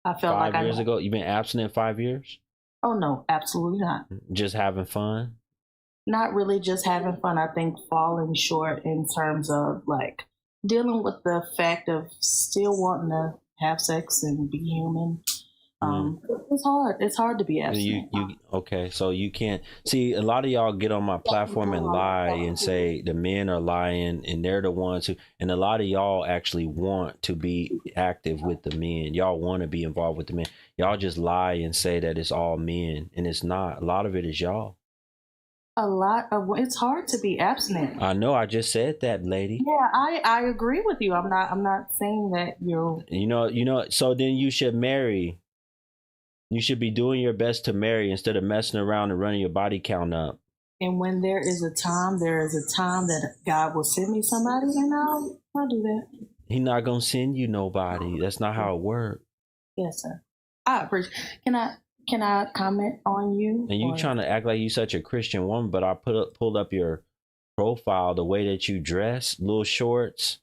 I felt 5 years ago? You've been abstinent 5 years? Oh, no, absolutely not. Just having fun? Not really just having fun. I think falling short in terms of like dealing with the fact of still wanting to have sex and be human. It's hard. It's hard to be abstinent. Okay, so you can't see. A lot of y'all get on my platform and lie and say the men are lying and they're the ones who. And a lot of y'all actually want to be active with the men. Y'all want to be involved with the men. Y'all just lie and say that it's all men, and it's not. A lot of it is y'all. It's hard to be abstinent. I know. I just said that, lady. Yeah, I agree with you. I'm not saying that you're. You know. So then you should marry. You should be doing your best to marry instead of messing around and running your body count up. And when there is a time that God will send me somebody, and I'll do that. He's not gonna send you nobody. That's not how it works. Yes, sir. I appreciate. Can I comment on you? And you trying to act like you such a Christian woman, but I pulled up your profile, the way that you dress, little shorts,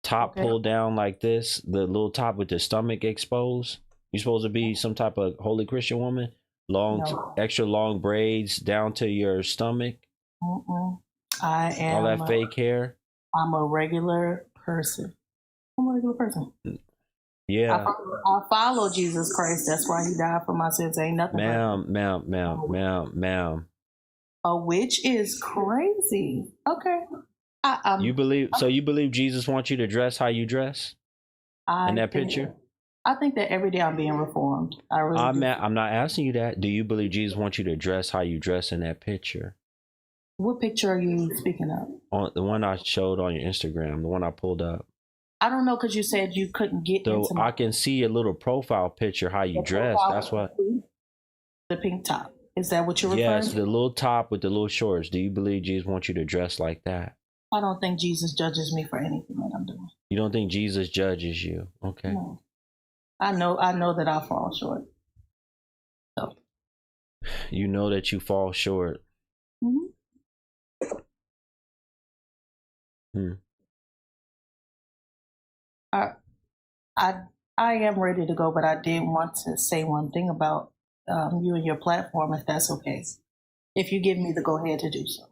top pulled down like this, the little top with the stomach exposed. You supposed to be some type of holy Christian woman? No. Extra long braids down to your stomach? Mm-mm. I All am. that fake hair? I'm a regular person. I'm a regular person. Yeah. I follow Jesus Christ. That's why he died for my sins. Ain't nothing. Ma'am. A witch is crazy. Okay. You believe Jesus wants you to dress how you dress in that picture? I think that every day I'm being reformed. I really do. I'm not asking you that. Do you believe Jesus wants you to dress how you dress in that picture? What picture are you speaking of? On the one I showed on your Instagram, the one I pulled up. I don't know, because you said you couldn't get into I can see a little profile picture how you dress. That's what. The pink top. Is that what you're referring to? Yes, the little top with the little shorts. Do you believe Jesus wants you to dress like that? I don't think Jesus judges me for anything that I'm doing. You don't think Jesus judges you? Okay. No. I know that I fall short. So. You know that you fall short. Mm-hmm. I am ready to go, but I did want to say one thing about you and your platform, if that's okay. If you give me the go ahead to do so.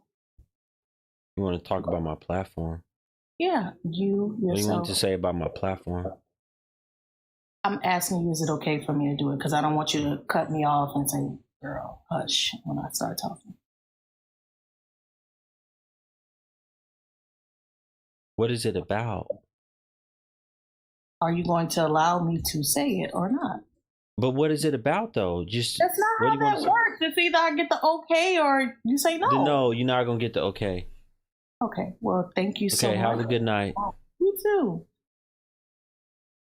You want to talk about my platform? Yeah, you yourself. What do you want to say about my platform? I'm asking you, is it okay for me to do it? Because I don't want you to cut me off and say, girl, hush, when I start talking. What is it about? Are you going to allow me to say it or not? But what is it about, though? Just that's not how that works. It's either I get the okay or you say no. No, you're not gonna get the okay. Okay. Well, thank you so much. Okay. Have a good night. You too.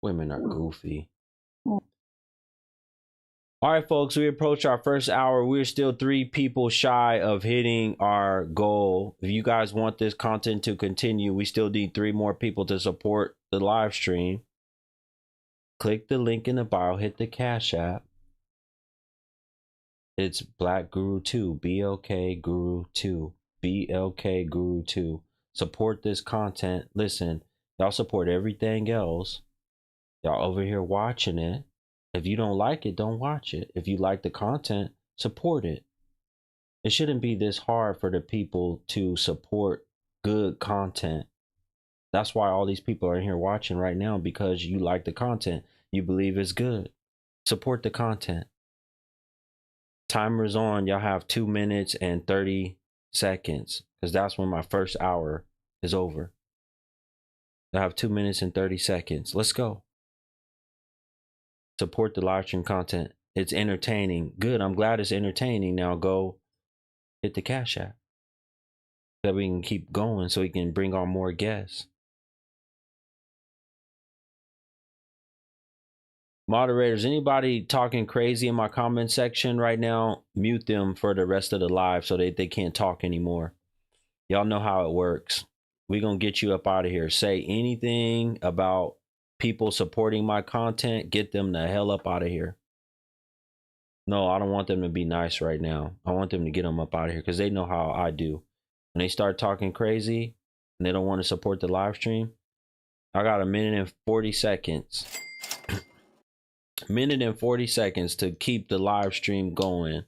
Women are goofy. All right, folks, we approach our first hour. We're still 3 people shy of hitting our goal. If you guys want this content to continue, we still need 3 more people to support the live stream. Click the link in the bio, hit the Cash App. It's Black Guru 2, BLKGURU 2, BLKGURU 2. Support this content. Listen, y'all support everything else. Y'all over here watching it. If you don't like it, don't watch it. If you like the content, support it. It shouldn't be this hard for the people to support good content. That's why all these people are in here watching right now, because you like the content. You believe it's good. Support the content. Timer's on. Y'all have 2 minutes and 30 seconds, because that's when my first hour is over. I have 2 minutes and 30 seconds. Let's go. Support the live stream content. It's entertaining. Good. I'm glad it's entertaining. Now go hit the Cash App so we can keep going, so we can bring on more guests. Moderators, anybody talking crazy in my comment section right now, mute them for the rest of the live so that they can't talk anymore. Y'all know how it works. We're going to get you up out of here. Say anything about people supporting my content, get them the hell up out of here. No, I don't want them to be nice right now. I want them to get them up out of here, because they know how I do. When they start talking crazy and they don't want to support the live stream, I got 1 minute and 40 seconds. Minute and 40 seconds to keep the live stream going.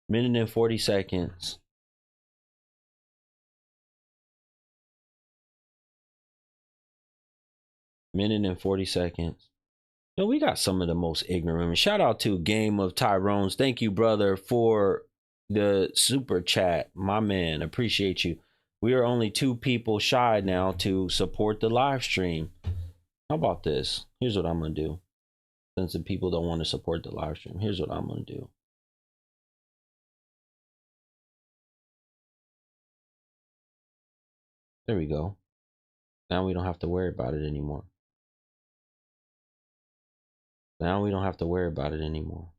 Minute and 40 seconds. Minute and 40 seconds. No, we got some of the most ignorant women. Shout out to Game of Tyrones. Thank you, brother, for the super chat. My man, appreciate you. We are only 2 people shy now to support the live stream. How about this? Here's what I'm going to do. Since the people don't want to support the live stream, here's what I'm going to do. There we go. Now we don't have to worry about it anymore. Now we don't have to worry about it anymore.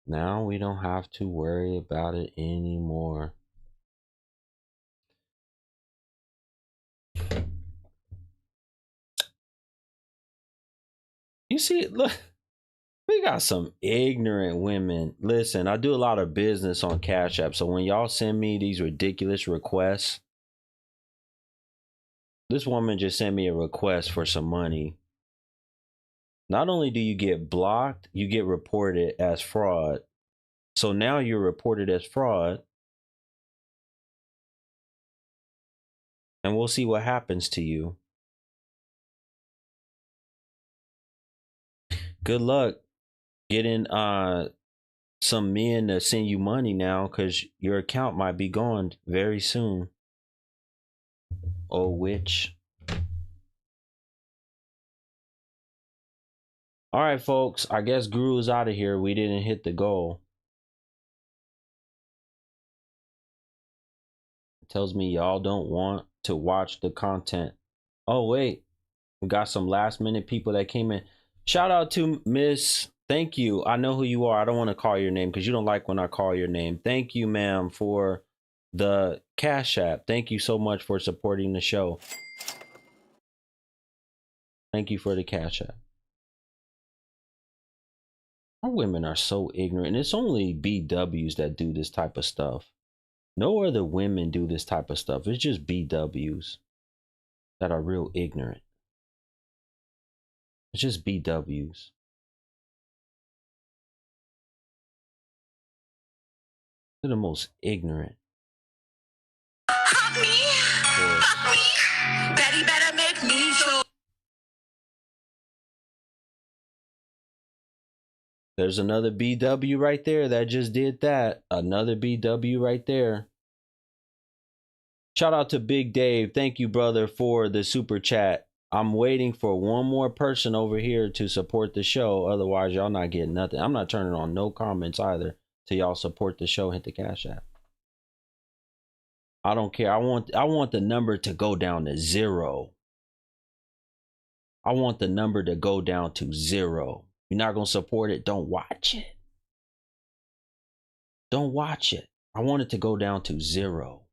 Now we don't have to worry about it anymore. You see it? Look We got some ignorant women. Listen, I do a lot of business on Cash App. So when y'all send me these ridiculous requests, this woman just sent me a request for some money. Not only do you get blocked, you get reported as fraud. So now you're reported as fraud. And we'll see what happens to you. Good luck getting some men to send you money now, because your account might be gone very soon. Oh, witch. All right, folks. I guess Guru is out of here. We didn't hit the goal. It tells me y'all don't want to watch the content. Oh, wait. We got some last minute people that came in. Shout out to Miss. Thank you. I know who you are. I don't want to call your name because you don't like when I call your name. Thank you, ma'am, for the Cash App. Thank you so much for supporting the show. Thank you for the Cash App. Our women are so ignorant. It's only BWs that do this type of stuff. No other women do this type of stuff. It's just BWs that are real ignorant. It's just BWs. They're the most ignorant. Betty better make me so. There's another BW right there that just did that. Another BW right there. Shout out to Big Dave. Thank you, brother, for the super chat. I'm waiting for one more person over here to support the show. Otherwise, y'all not getting nothing. I'm not turning on no comments either till y'all support the show. Hit the Cash App. I don't care. I want the number to go down to 0. I want the number to go down to 0. You're not going to support it? Don't watch it. Don't watch it. I want it to go down to 0.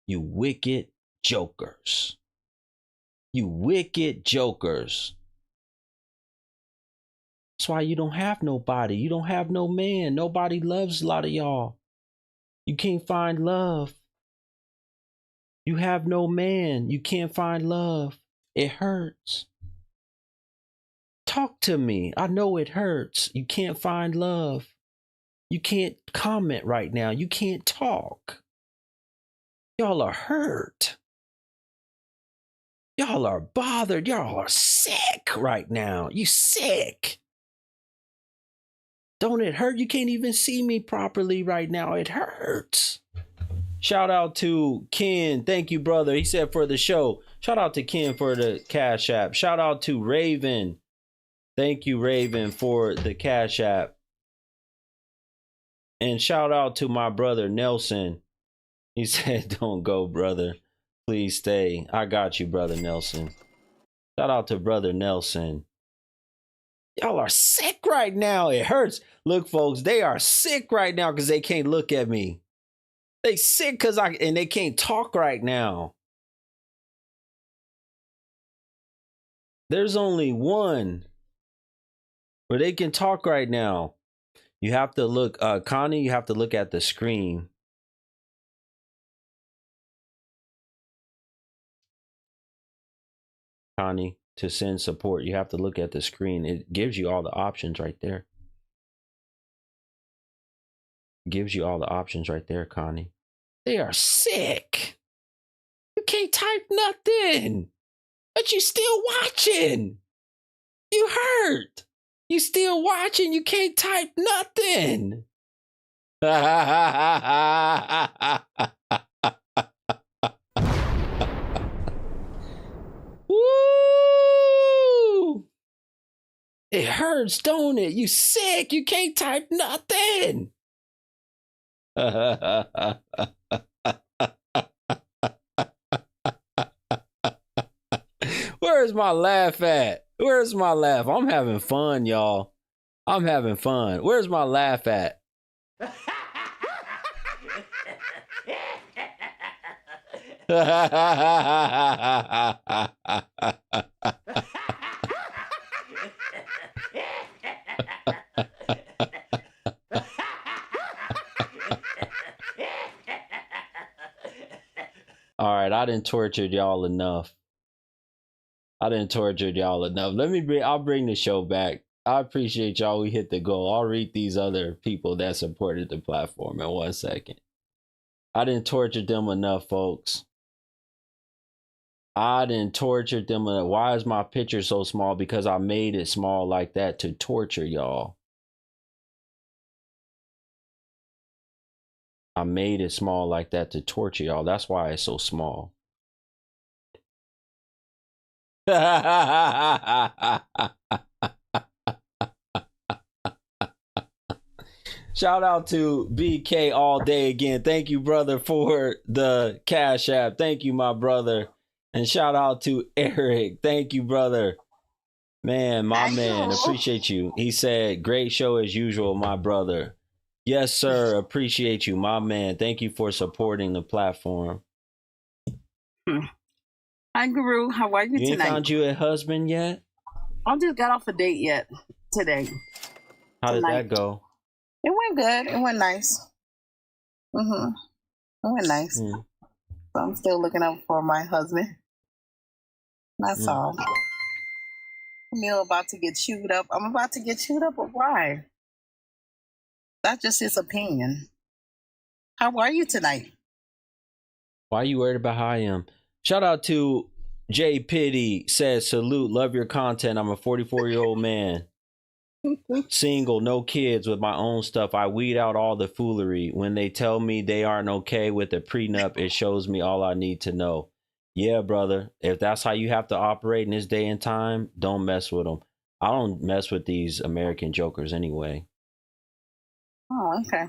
You wicked jokers. You wicked jokers. That's why you don't have nobody. You don't have no man. Nobody loves a lot of y'all. You can't find love. You have no man. You can't find love. It hurts. Talk to me. I know it hurts. You can't find love. You can't comment right now. You can't talk. Y'all are hurt. Y'all are bothered. Y'all are sick right now. You sick. Don't it hurt? You can't even see me properly right now. It hurts. Shout out to Ken. Thank you, brother. He said for the show. Shout out to Ken for the Cash App. Shout out to Raven. Thank you, Raven, for the Cash App. And shout out to my brother, Nelson. He said, don't go, brother. Please stay. I got you, brother Nelson. Shout out to brother Nelson. Y'all are sick right now. It hurts. Look, folks, they are sick right now because they can't look at me. They sick because and they can't talk right now. There's only one where they can talk right now. You have to look, Connie, you have to look at the screen. Connie, to send support, you have to look at the screen. It gives you all the options right there. Gives you all the options right there, Connie. They are sick. You can't type nothing, but you still watching. You hurt. You still watching. You can't type nothing. Woo! It hurts, don't it? You sick. You can't type nothing. Where's my laugh at? Where's my laugh? I'm having fun, y'all. I'm having fun. Where's my laugh at? I didn't tortured y'all enough. I'll bring the show back. I appreciate y'all. We hit the goal. I'll read these other people that supported the platform in 1 second. I didn't torture them enough, folks. I didn't torture them enough. Why is my picture so small? Because I made it small like that to torture y'all. I made it small like that to torture y'all. That's why it's so small. Shout out to BK all day again. Thank you, brother, for the Cash App. Thank you, my brother. And shout out to Eric. Thank you, brother. Man, my man, appreciate you. He said, great show as usual, my brother. Yes, sir. Appreciate you, my man. Thank you for supporting the platform. Hi, Guru. How are you You ain't tonight? found you a husband yet? I just got off a date yet today. How did Tonight. that go? It went good. It went nice. It went nice. So I'm still looking out for my husband. That's all. Emil about to get chewed up. I'm about to get chewed up, but why? That's just his opinion. How are you tonight? Why are you worried about how I am? Shout out to Jay Pity, says, salute, love your content. I'm a 44-year-old man. Single, no kids, with my own stuff. I weed out all the foolery. When they tell me they aren't okay with the prenup, it shows me all I need to know. Yeah, brother. If that's how you have to operate in this day and time, don't mess with them. I don't mess with these American jokers anyway. Oh, okay.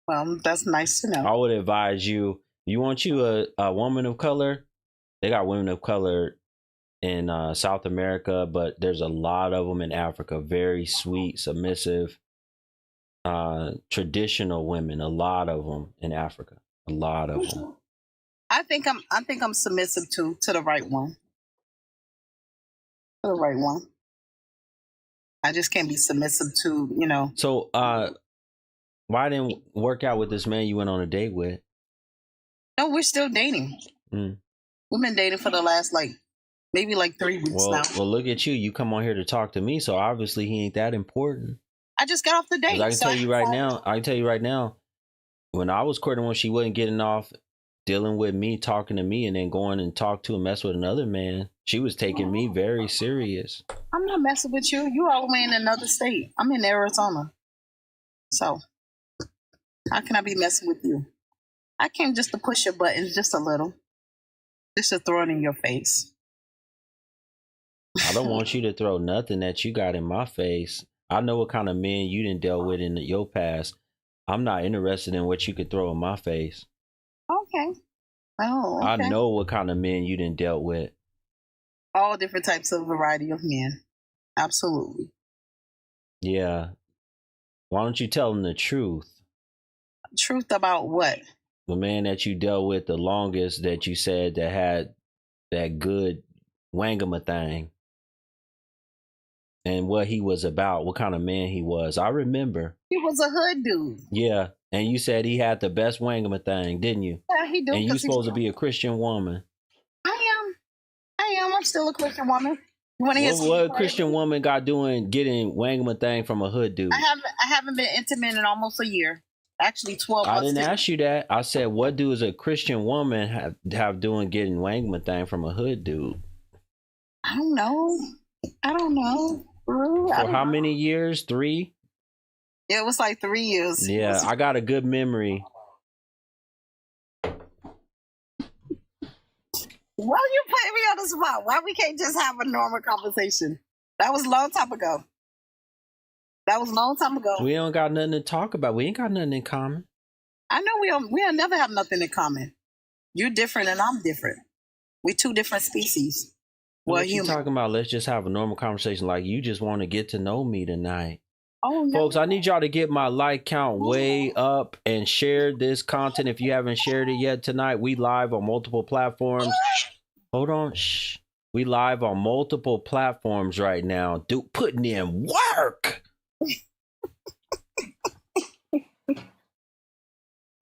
Well, that's nice to know. I would advise you, you want you a woman of color? They got women of color in South America, but there's a lot of them in Africa. Very sweet, submissive, traditional women. A lot of them in Africa. A lot of them. I think I'm submissive to the right one. To the right one. I just can't be submissive to, you know. So why didn't work out with this man you went on a date with? No, we're still dating. We've been dating for the last maybe 3 weeks now. Well, look at you. You come on here to talk to me, so obviously he ain't that important. I just got off the date. I can tell you right now, when I was courting one, she wasn't getting off dealing with me, talking to me, and then going and talk to and mess with another man. She was taking me very serious. I'm not messing with you. You all the way in another state. I'm in Arizona. So how can I be messing with you? I came just to push your buttons just a little. Just to throw it in your face. I don't want you to throw nothing that you got in my face. I know what kind of men you done dealt with in your past. I'm not interested in what you could throw in my face. Okay. Oh, okay. I know what kind of men you done dealt with. All different types of variety of men. Absolutely. Yeah. Why don't you tell them the truth? Truth about what? The man that you dealt with the longest that you said that had that good wangama thing. And what he was about, what kind of man he was. I remember. He was a hood dude. Yeah. And you said he had the best wangama thing, didn't you? Yeah, he do. And you supposed to be a Christian woman. I am. I'm still a Christian woman. What Christian woman got doing getting wangama thing from a hood dude? I haven't been intimate in almost a year. Actually, 12 months. I didn't ask you that. I said, what does a Christian woman have doing getting wangama thing from a hood dude? I don't know. For how many years? 3? Yeah, it was 3 years. Yeah, I got a good memory. Why you putting me on the spot? Why we can't just have a normal conversation? That was a long time ago. We don't got nothing to talk about. We ain't got nothing in common. I know we'll never have nothing in common. You're different and I'm different. We're 2 different species. What you talking about? Let's just have a normal conversation. Like you just want to get to know me tonight. Oh, no. Folks, I need y'all to get my like count way up and share this content if you haven't shared it yet tonight. We live on multiple platforms. Hold on. Shh. We live on multiple platforms right now. Putting in work.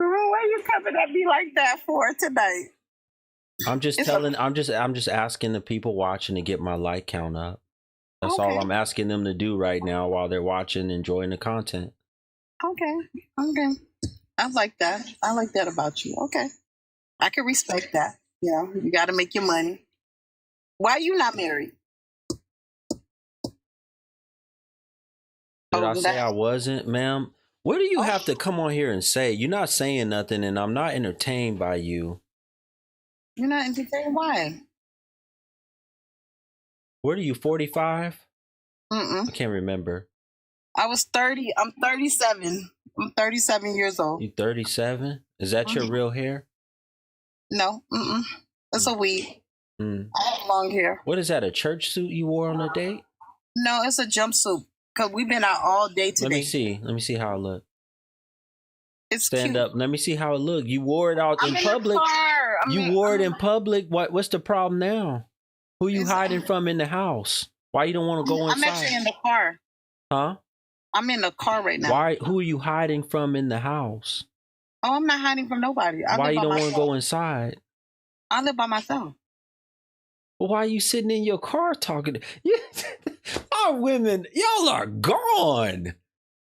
Why are you coming at me like that for tonight? I'm just telling. I'm just asking the people watching to get my like count up. That's all Okay. I'm asking them to do right now while they're watching, enjoying the content. Okay. I like that. I like that about you. Okay. I can respect that. You know, you got to make your money. Why are you not married? Did I say that- I wasn't, ma'am? What do you have to come on here and say? You're not saying nothing, and I'm not entertained by you. You're not entertained? Why? What are you, 45? Mm-mm. I can't remember. I was 30. I'm 37. I'm 37 years old. You 37? Is that your real hair? No. Mm-mm. It's a weed. Mm. I have long hair. What is that, a church suit you wore on a date? No, it's a jumpsuit. Because we've been out all day today. Let me see how it look. It's Stand cute. up. Let me see how it look. You wore it out in public. The car. You wore it in public. What's the problem now? Who you hiding from in the house? Why you don't want to go inside? I'm actually in the car. Huh? I'm in the car right now. Why? Who are you hiding from in the house? Oh, I'm not hiding from nobody. Why you don't want to go inside? I live by myself. Well, why are you sitting in your car talking? Our women, y'all are gone.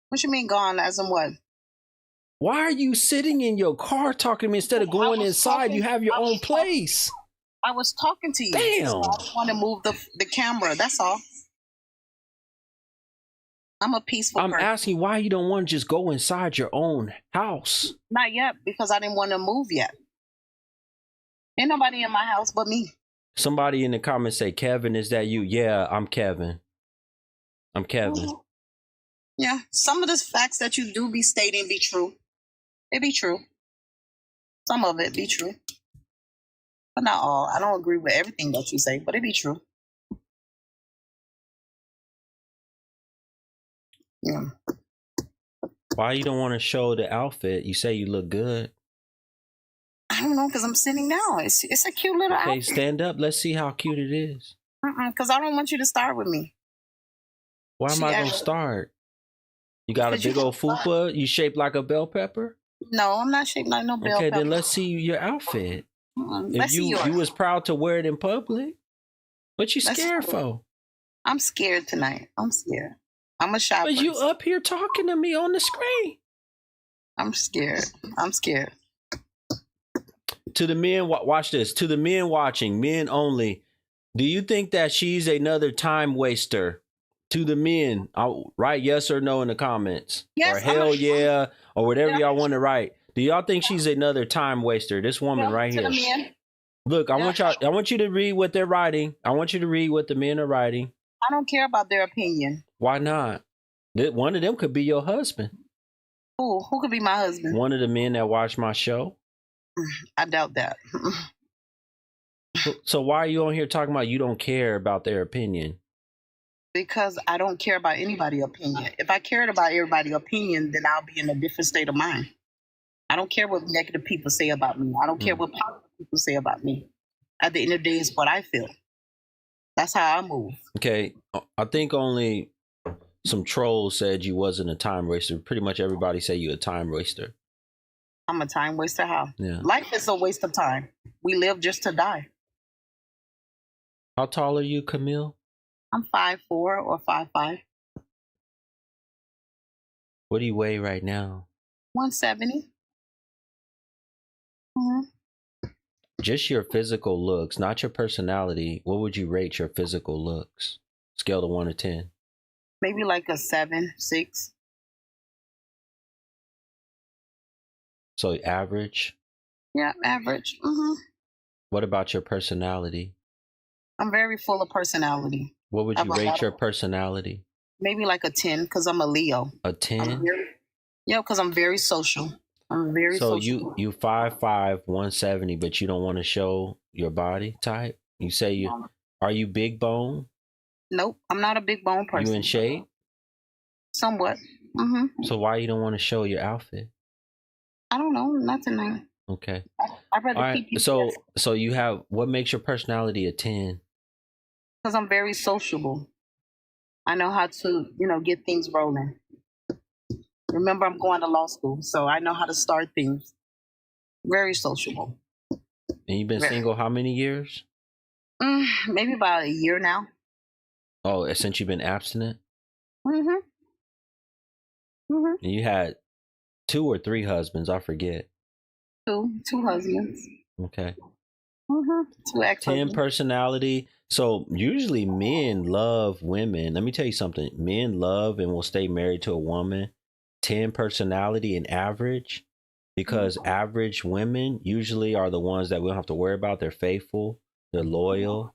What you mean gone? As in what? Why are you sitting in your car talking to me instead of going inside? You have your own place. I was talking to you. Damn. So I just want to move the camera. That's all. I'm a peaceful person. I'm asking why you don't want to just go inside your own house. Not yet, because I didn't want to move yet. Ain't nobody in my house but me. Somebody in the comments say, Kevin, is that you? Yeah, I'm Kevin. I'm Kevin. Mm-hmm. Yeah, some of the facts that you do be stating be true. It be true. Some of it be true. But not all. I don't agree with everything that you say, but it be true. Yeah. Why you don't want to show the outfit? You say you look good. I don't know, because I'm sitting down. It's a cute little Okay, outfit. stand up. Let's see how cute it is. Because I don't want you to start with me. Why am I going to start? You got a big old fupa? You shaped like a bell pepper? No, I'm not shaped like no bell pepper. Okay, then let's see your outfit. If you was proud to wear it in public, what you scared for? I'm scared tonight. I'm scared. I'm a shy person. But you up here talking to me on the screen. I'm scared. I'm scared. To the men, watch this. To the men watching, men only. Do you think that she's another time waster? To the men, I'll write yes or no in the comments. Yes, or hell yeah, or whatever y'all want to write. Do y'all think she's another time waster? This woman right here. Look, I want you to read what they're writing. I want you to read what the men are writing. I don't care about their opinion. Why not? One of them could be your husband. Who could be my husband? One of the men that watch my show. I doubt that. So why are you on here talking about you don't care about their opinion? Because I don't care about anybody's opinion. If I cared about everybody's opinion, then I'll be in a different state of mind. I don't care what negative people say about me. I don't care what positive people say about me. At the end of the day, it's what I feel. That's how I move. Okay, I think only some trolls said you wasn't a time waster. Pretty much everybody say you a time waster. I'm a time waster. How? Yeah. Life is a waste of time. We live just to die. How tall are you, Camille? I'm 5'4" or 5'5". What do you weigh right now? 170. Mm-hmm. Just your physical looks, not your personality. What would you rate your physical looks? Scale to 1 to 10. Maybe like a 7, 6. So average? Yeah, average. Mm-hmm. What about your personality? I'm very full of personality. What would you rate your personality? Maybe like a 10, because I'm a Leo. A 10? Yeah, because I'm very social. I'm very social. So you 5'5", 170, but you don't want to show your body type? You say are you big bone? Nope, I'm not a big bone person. You in shape? Somewhat. Mm-hmm. So why you don't want to show your outfit? I don't know, not tonight. Okay. I'd rather keep you. So you have, what makes your personality a 10? Because I'm very sociable. I know how to, get things rolling. Remember, I'm going to law school, so I know how to start things. Very sociable. And you've been single how many years? Maybe about a year now. Oh, since you've been abstinent? Mm-hmm. Mm-hmm. And you had 2 or 3 husbands, I forget. Two husbands. Okay. Mm-hmm. 2 ex-husbands. 10 personality. So usually men love women. Let me tell you something. Men love and will stay married to a woman. 10 personality and average, because average women usually are the ones that we don't have to worry about. They're faithful, they're loyal,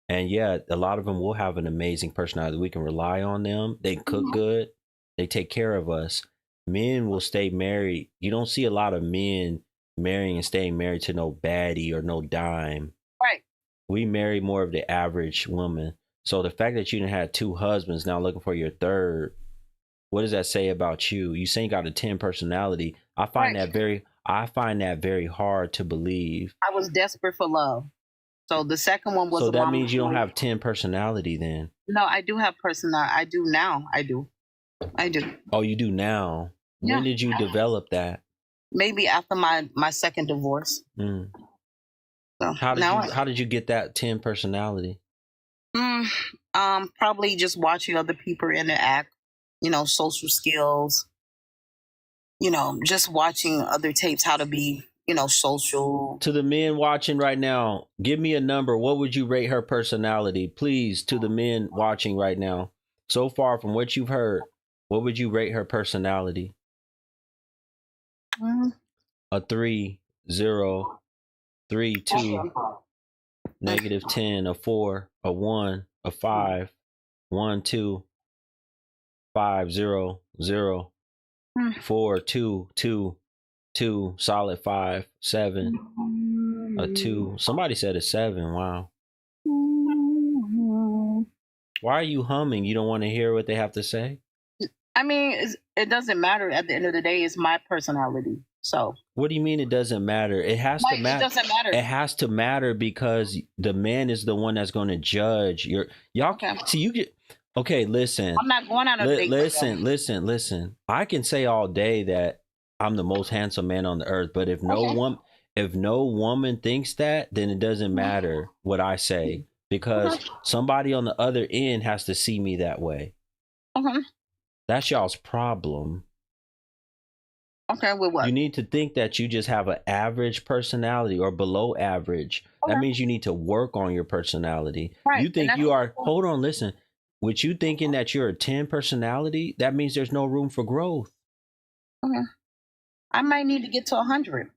and yeah, a lot of them will have an amazing personality. We can rely on them. They cook good, they take care of us. Men will stay married. You don't see a lot of men marrying and staying married to no baddie or no dime. Right. We marry more of the average woman. So the fact that you didn't have 2 husbands, now looking for your third, what does that say about you? You saying you got a 10 personality. I find that very hard to believe. I was desperate for love. So the second one was. So that means you don't have 10 personality then. No, I do have personality. I do now. I do. Oh, you do now. Yeah. When did you develop that? Maybe after my second divorce. Mm. So how did you get that 10 personality? Probably just watching other people interact. Social skills. Just watching other tapes, how to be, social. To the men watching right now, give me a number. What would you rate her personality? Please, to the men watching right now. So far from what you've heard, what would you rate her personality? A 3, 0, 3, 2, -10, a 4, a 1, a 5, 1, 2, 5, 0, 0, 4, 2, 2, 2, solid 5, 7, a 2. Somebody said a 7. Wow. Why are you humming? You don't want to hear what they have to say? I mean, it doesn't matter. At the end of the day, it's my personality. So. What do you mean it doesn't matter? It has to matter. It doesn't matter. It has to matter because the man is the one that's going to judge y'all. Okay. See, you get. Okay, listen. I'm not going on a date. Listen. I can say all day that I'm the most handsome man on the earth, but if no woman thinks that, then it doesn't matter what I say, because somebody on the other end has to see me that way. That's y'all's problem. Okay, with what? You need to think that you just have an average personality or below average. That means you need to work on your personality. Right. You think you are, hold on, listen. With you thinking that you're a 10 personality, that means there's no room for growth. Okay. I might need to get to 100.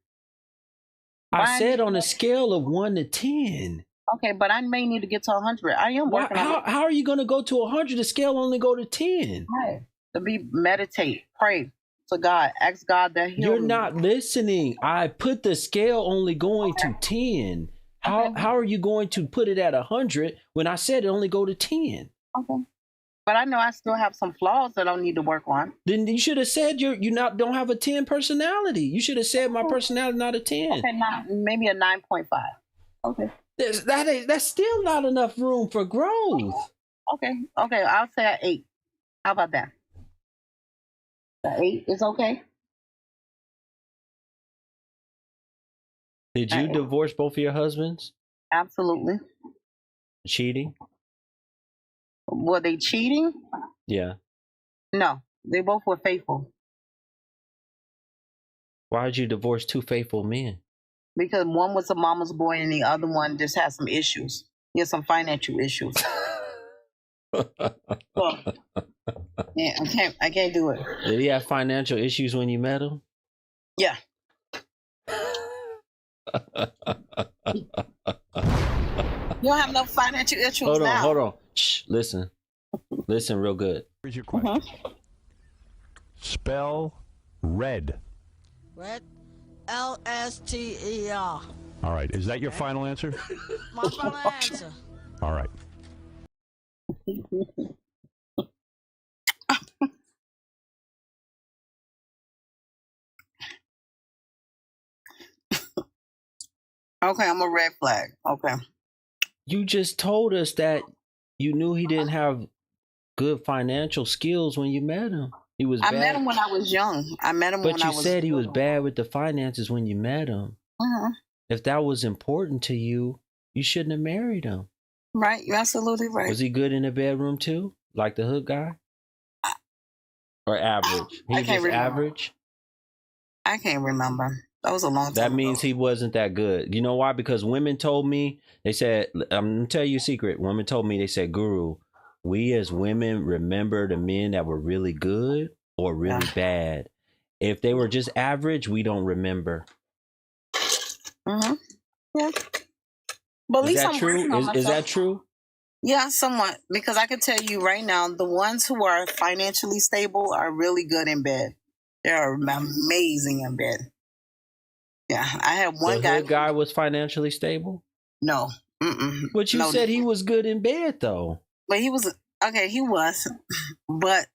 I said on a scale of 1 to 10. Okay, but I may need to get to 100. I am working on it. How are you going to go to 100? The scale only go to 10. Right. To meditate, pray to God, ask God that He'll. You're not listening. I put the scale only going to 10. How are you going to put it at 100 when I said it only go to 10? Okay. But I know I still have some flaws that I need to work on. Then you should have said don't have a 10 personality. You should have said my personality not a 10. Okay, maybe a 9.5. Okay. That's still not enough room for growth. Okay, I'll say an 8. How about that? The 8 is okay. Did you divorce both of your husbands? Absolutely. Cheating? Were they cheating? Yeah. No, they both were faithful. Why did you divorce 2 faithful men? Because one was a mama's boy and the other one just had some issues. He had some financial issues. So, yeah, I can't do it. Did he have financial issues when you met him? Yeah. You don't have no financial issues now. Hold on. Shh, listen real good. Here's your question. Spell red. Red. LSTER. All right. Is that your final answer? My final answer. All right. Okay, I'm a red flag. Okay. You just told us that you knew he didn't have good financial skills when you met him. He was bad. I met him when I was young. But you said he was bad with the finances when you met him. if that was important to you, you shouldn't have married him. Right, you're absolutely right. Was he good in the bedroom too, like the hood guy, or average? He I was can't just remember. average. I can't remember. That was a long time That ago. means he wasn't that good. You know why? Because women told me, they said, I'm gonna tell you a secret. Women told me, they said, Guru, we as women remember the men that were really good or really bad. If they were just average, we don't remember. Mm-hmm. Yeah. But at Is least that I'm true? working on Is myself. that true? Yeah, somewhat. Because I can tell you right now, the ones who are financially stable are really good in bed. They're amazing in bed. Yeah, I had one The guy. hood guy was financially stable? No. Mm-mm. But you No. said he was good in bed though. But he was okay. He was, but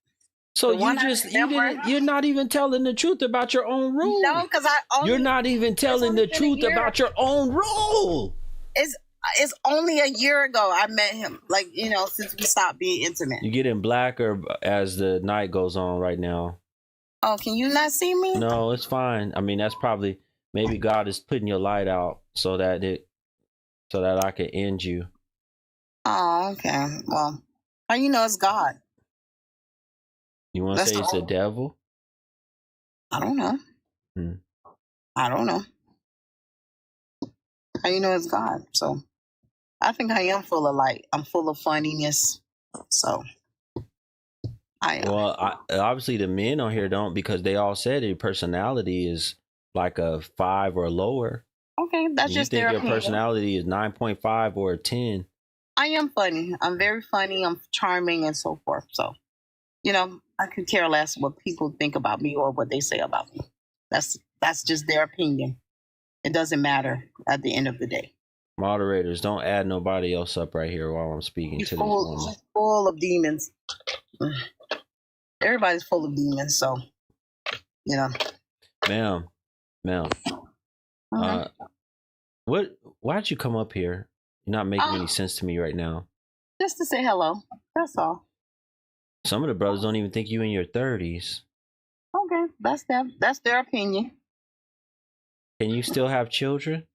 So the one I remember- you're not even telling the truth about your own rule. No, because You're not even telling the truth about your own rule. It's only a year ago I met him. Like, you know, since we stopped being intimate. You getting blacker as the night goes on right now. Oh, can you not see me? No, it's fine. I mean, that's probably maybe God is putting your light out so that I can end you. Oh, okay. Well, how you know it's God? You want to say it's the devil? I don't know. I don't know. How you know it's God? So I think I am full of light. I'm full of funniness. So I am. Well, obviously the men on here don't, because they all said your personality is like a 5 or lower. Okay, that's you just think their your opinion. personality is 9.5 or a 10. I am funny. I'm very funny. I'm charming and so forth. So, you know, I could care less what people think about me or what they say about me. That's just their opinion. It doesn't matter at the end of the day. Moderators, don't add nobody else up right here while I'm speaking to this woman. He's full of demons. Everybody's full of demons, so you know. Ma'am. Why'd you come up here? You're not making any sense to me right now. Just to say hello. That's all. Some of the brothers don't even think you in your 30s. Okay, that's them. That's their opinion. Can you still have children?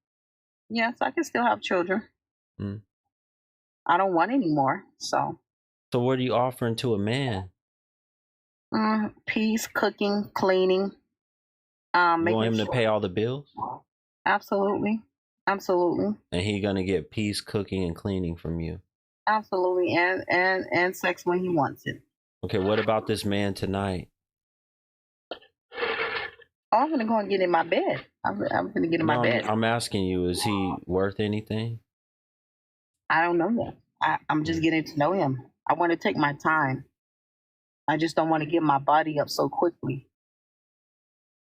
Yes, I can still have children. Mm. I don't want any more, so. So what are you offering to a man? Peace, cooking, cleaning. You want him to pay all the bills? Absolutely. Absolutely. And he gonna get peace, cooking, and cleaning from you. Absolutely. And sex when he wants it. Okay, what about this man tonight? Oh, I'm gonna go and get in my bed. I'm gonna get in my bed. I'm asking you, is he worth anything? I don't know that. I'm just getting to know him. I want to take my time. I just don't want to get my body up so quickly.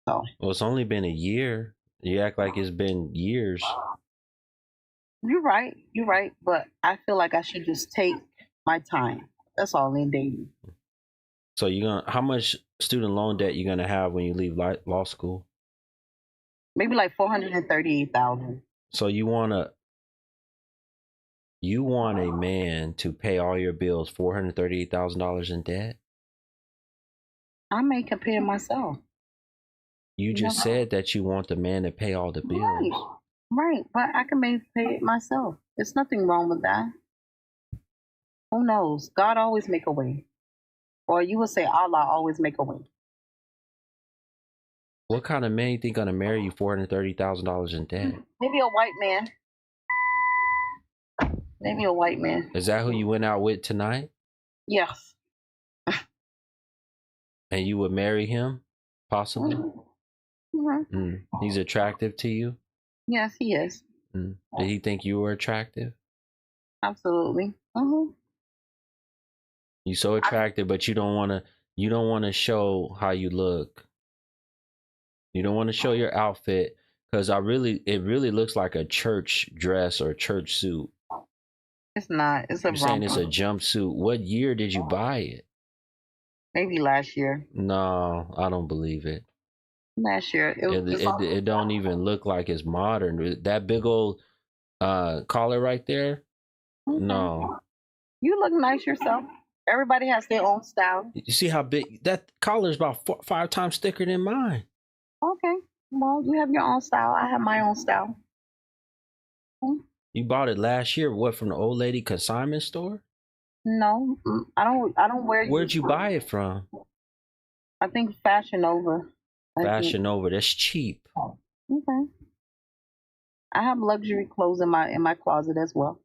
So. Well, it's only been a year. You act like it's been years. You're right. You're right. But I feel like I should just take my time. That's all in dating. So how much student loan debt you gonna have when you leave law school? Maybe like $438,000. So you want a man to pay all your bills, $438,000 in debt? I may compare myself. You just said that you want the man to pay all the bills. Right. But I can pay it myself. There's nothing wrong with that. Who knows? God always make a way. Or you would say Allah always make a way. What kind of man you think gonna marry you $430,000 in debt? Maybe a white man. Maybe a white man. Is that who you went out with tonight? Yes. And you would marry him, possibly? Mm-hmm. He's attractive to you? Yes, he is. Did he think you were attractive? Absolutely. Mm-hmm. You so attractive, but you don't want to show how you look. You don't want to show your outfit, because it really looks like a church dress or a church suit. It's not. It's a You're saying it's a jumpsuit. What year did you buy it? Maybe last year. No, I don't believe it. Last year. It don't even look like it's modern. That big old collar right there. Okay. No. You look nice yourself. Everybody has their own style. You see how big that collar is? About 5 times thicker than mine. Okay. Well, you have your own style. I have my own style. You bought it last year. What, from the old lady consignment store? No, I don't wear. Where'd you buy it from? I think Fashion Nova. Fashion Nova. That's cheap. Okay. I have luxury clothes in my closet as well.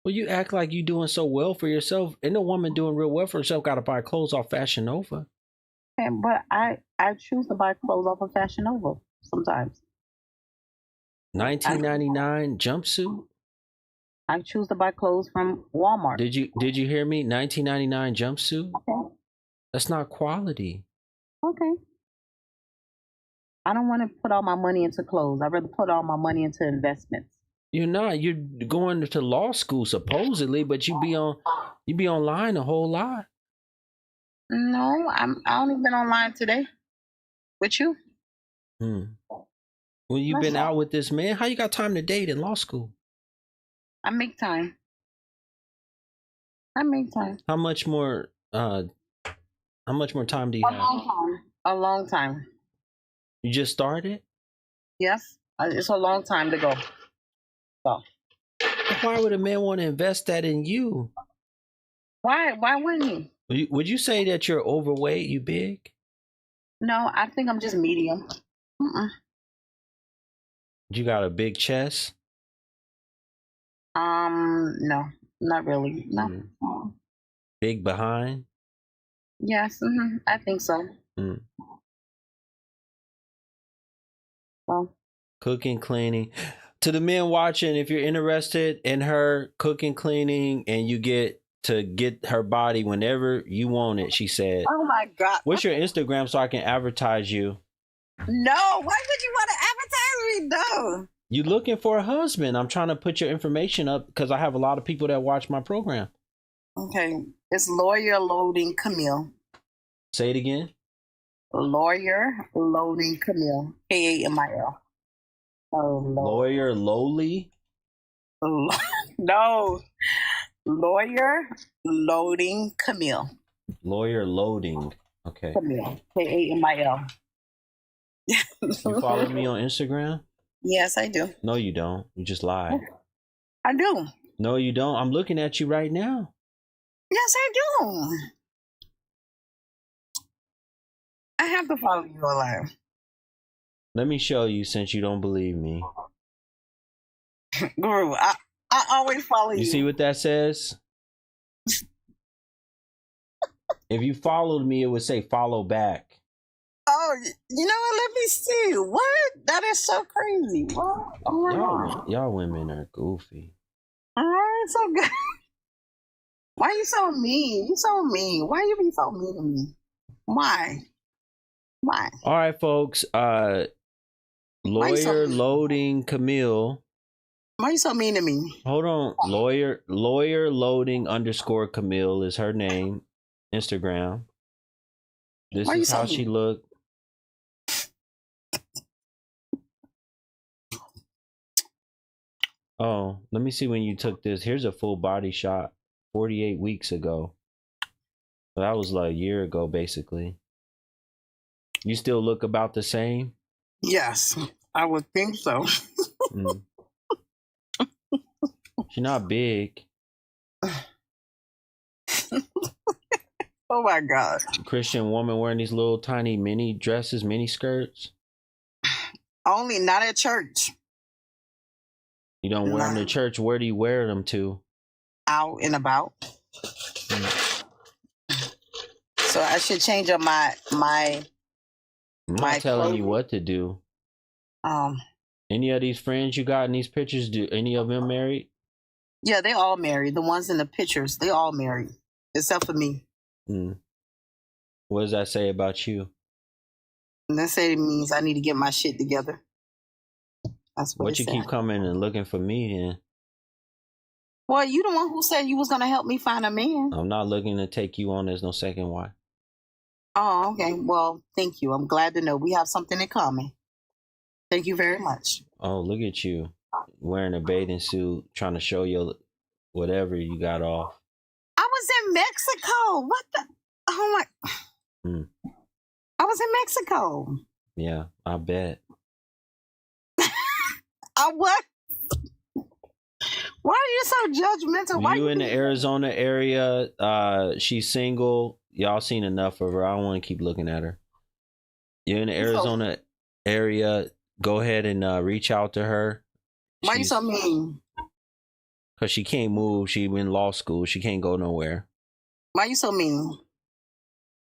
Well, you act like you doing so well for yourself. Ain't no woman doing real well for herself got to buy clothes off Fashion Nova. But I choose to buy clothes off of Fashion Nova sometimes. $19.99 jumpsuit. I choose to buy clothes from Walmart. Did you hear me? $19.99 jumpsuit. Okay. That's not quality. Okay. I don't want to put all my money into clothes. I'd rather put all my money into investments. You're not. You're going to law school supposedly, but you be online a whole lot. No, I only been online today. With you? Well, you've been out with this man. How you got time to date in law school? I make time. How much more time do you have? A long time. You just started? Yes, it's a long time to go. So. Why would a man want to invest that in you? Why wouldn't he? Would you say that you're overweight? You big? No, I think I'm just medium. You got a big chest? No, not really. No. Big behind? Yes, I think so. Well, cooking, cleaning. To the men watching, if you're interested in her cooking, cleaning, and you get to get her body whenever you want it, she said. Oh my God. What's your Instagram so I can advertise you? No, why would you want to advertise me though? You looking for a husband? I'm trying to put your information up because I have a lot of people that watch my program. Okay, it's Lawyer Loading Camille. Say it again. Lawyer Loading Camille. Kamil. Oh, Lawyer Lowly? No. Lawyer Loading Camille. Lawyer Loading. Okay. Camille. Kamil. You follow me on Instagram? Yes, I do. No, you don't. You just lied. I do. No, you don't. I'm looking at you right now. Yes, I do. I have to follow you online. Let me show you since you don't believe me. Guru, I always follow you. You see what that says? If you followed me, it would say follow back. Oh, you know what? Let me see. What? That is so crazy. What? Oh my God. Y'all women are goofy. Oh, so good. Why you so mean? You so mean. Why you be so mean to me? Why? All right, folks. Lawyer Loading Camille. Why you so mean to me? Hold on. Lawyer Loading _ Camille is her name. Instagram. This is how she looked. Oh, let me see when you took this. Here's a full body shot 48 weeks ago. That was like a year ago, basically. You still look about the same? Yes, I would think so. She's not big. Oh my God. Christian woman wearing these little tiny mini dresses, mini skirts. Only not at church. You don't wear them to church. Where do you wear them to? Out and about. So I should change up my I'm not telling you what to do. Any of these friends you got in these pictures, do any of them married? Yeah, they all married. The ones in the pictures, they all married. Except for me. What does that say about you? And that say it means I need to get my shit together. That's what you keep coming and looking for me then? Well, you the one who said you was gonna help me find a man. I'm not looking to take you on as no second wife. Oh, okay. Well, thank you. I'm glad to know we have something in common. Thank you very much. Oh, look at you. Wearing a bathing suit, trying to show your whatever you got off. I was in Mexico. What the? Oh my. I was in Mexico. Yeah, I bet. I what? Why are you so judgmental? Why You in the Arizona area? She's single. Y'all seen enough of her. I don't want to keep looking at her. You're in the Arizona area. Go ahead and reach out to her. Why you so mean? Because she can't move. She in law school. She can't go nowhere. Why you so mean?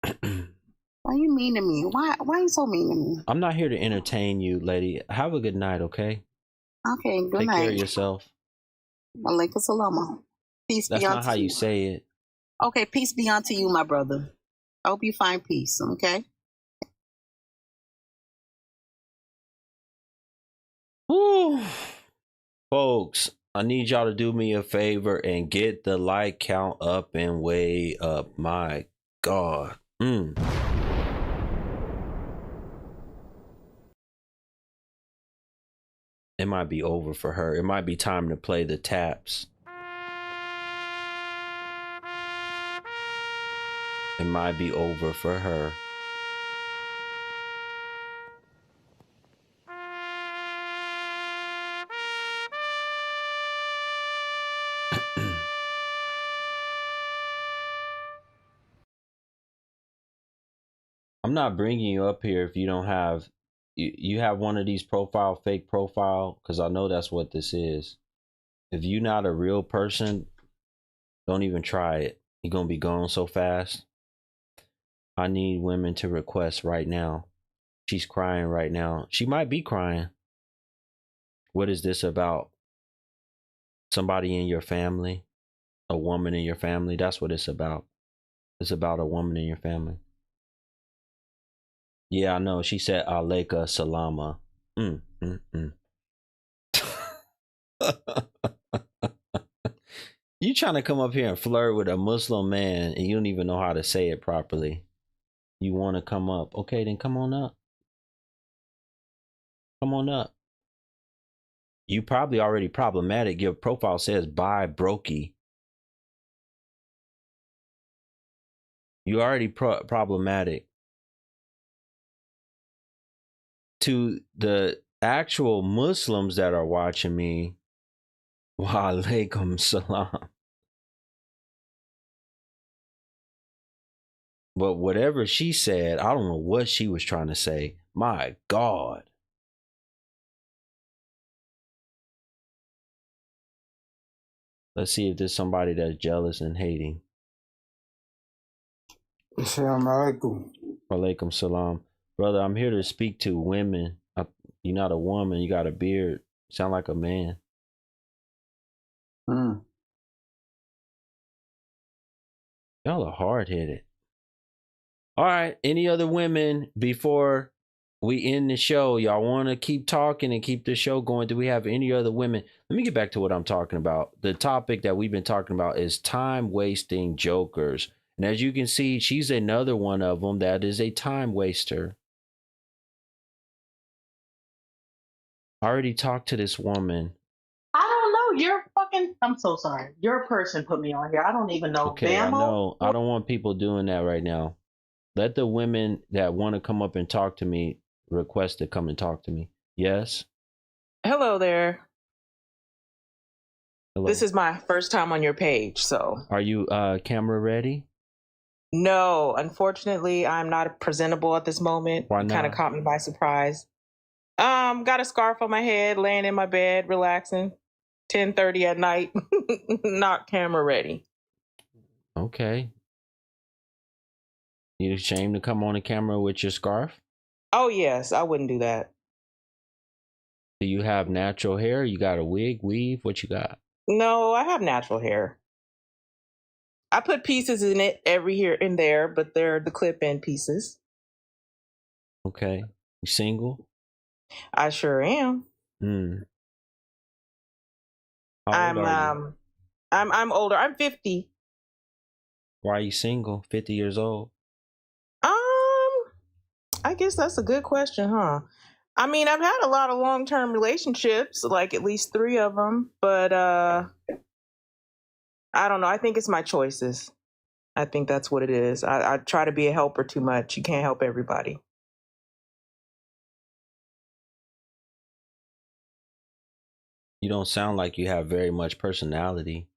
Why you mean to me? Why you so mean to me? I'm not here to entertain you, lady. Have a good night, okay? Okay, good Take night. care of yourself. Alaikum salam. Peace That's be not unto how you. you say it. Okay, peace be unto you, my brother. I hope you find peace, okay? Whew. Folks, I need y'all to do me a favor and get the like count up and way up. My God. It might be over for her. It might be time to play the taps. It might be over for her. I'm not bringing you up here if you don't have you have one of these fake profile, because I know that's what this is. If you're not a real person, don't even try it. You're gonna be gone so fast. I need women to request right now. She's crying right now. She might be crying. What is this about? Somebody in your family? A woman in your family? That's what it's about. It's about a woman in your family. Yeah, I know. She said Aleka Salama. You trying to come up here and flirt with a Muslim man and you don't even know how to say it properly. You want to come up. Okay, then come on up. Come on up. You probably already problematic. Your profile says bye brokey. You already problematic. To the actual Muslims that are watching me, wa alaikum salam. But whatever she said, I don't know what she was trying to say. My God. Let's see if there's somebody that's jealous and hating. Assalamu alaikum. Walaikum salam. Brother, I'm here to speak to women. You're not a woman. You got a beard. Sound like a man. Y'all are hard-headed. All right. Any other women before we end the show? Y'all want to keep talking and keep the show going? Do we have any other women? Let me get back to what I'm talking about. The topic that we've been talking about is time-wasting jokers. And as you can see, she's another one of them that is a time waster. I already talked to this woman. I don't know. I'm so sorry. Your person put me on here. I don't even know. Okay, I know. I don't want people doing that right now. Let the women that want to come up and talk to me request to come and talk to me. Yes? Hello there. Hello. This is my first time on your page, so. Are you camera ready? No, unfortunately, I'm not presentable at this moment. Why You not? kind of caught me by surprise. Got a scarf on my head, laying in my bed, relaxing. 10:30 at night. Not camera ready. Okay. You ashamed to come on the camera with your scarf? Oh yes, I wouldn't do that. Do you have natural hair? You got a wig, weave? What you got? No, I have natural hair. I put pieces in it every here and there, but they're the clip-in pieces. Okay. You single? I sure am. How old are you? I'm older. I'm 50. Why are you single? 50 years old? I guess that's a good question, huh? I mean, I've had a lot of long-term relationships, like at least 3 of them, but I don't know. I think it's my choices. I think that's what it is. I try to be a helper too much. You can't help everybody. You don't sound like you have very much personality.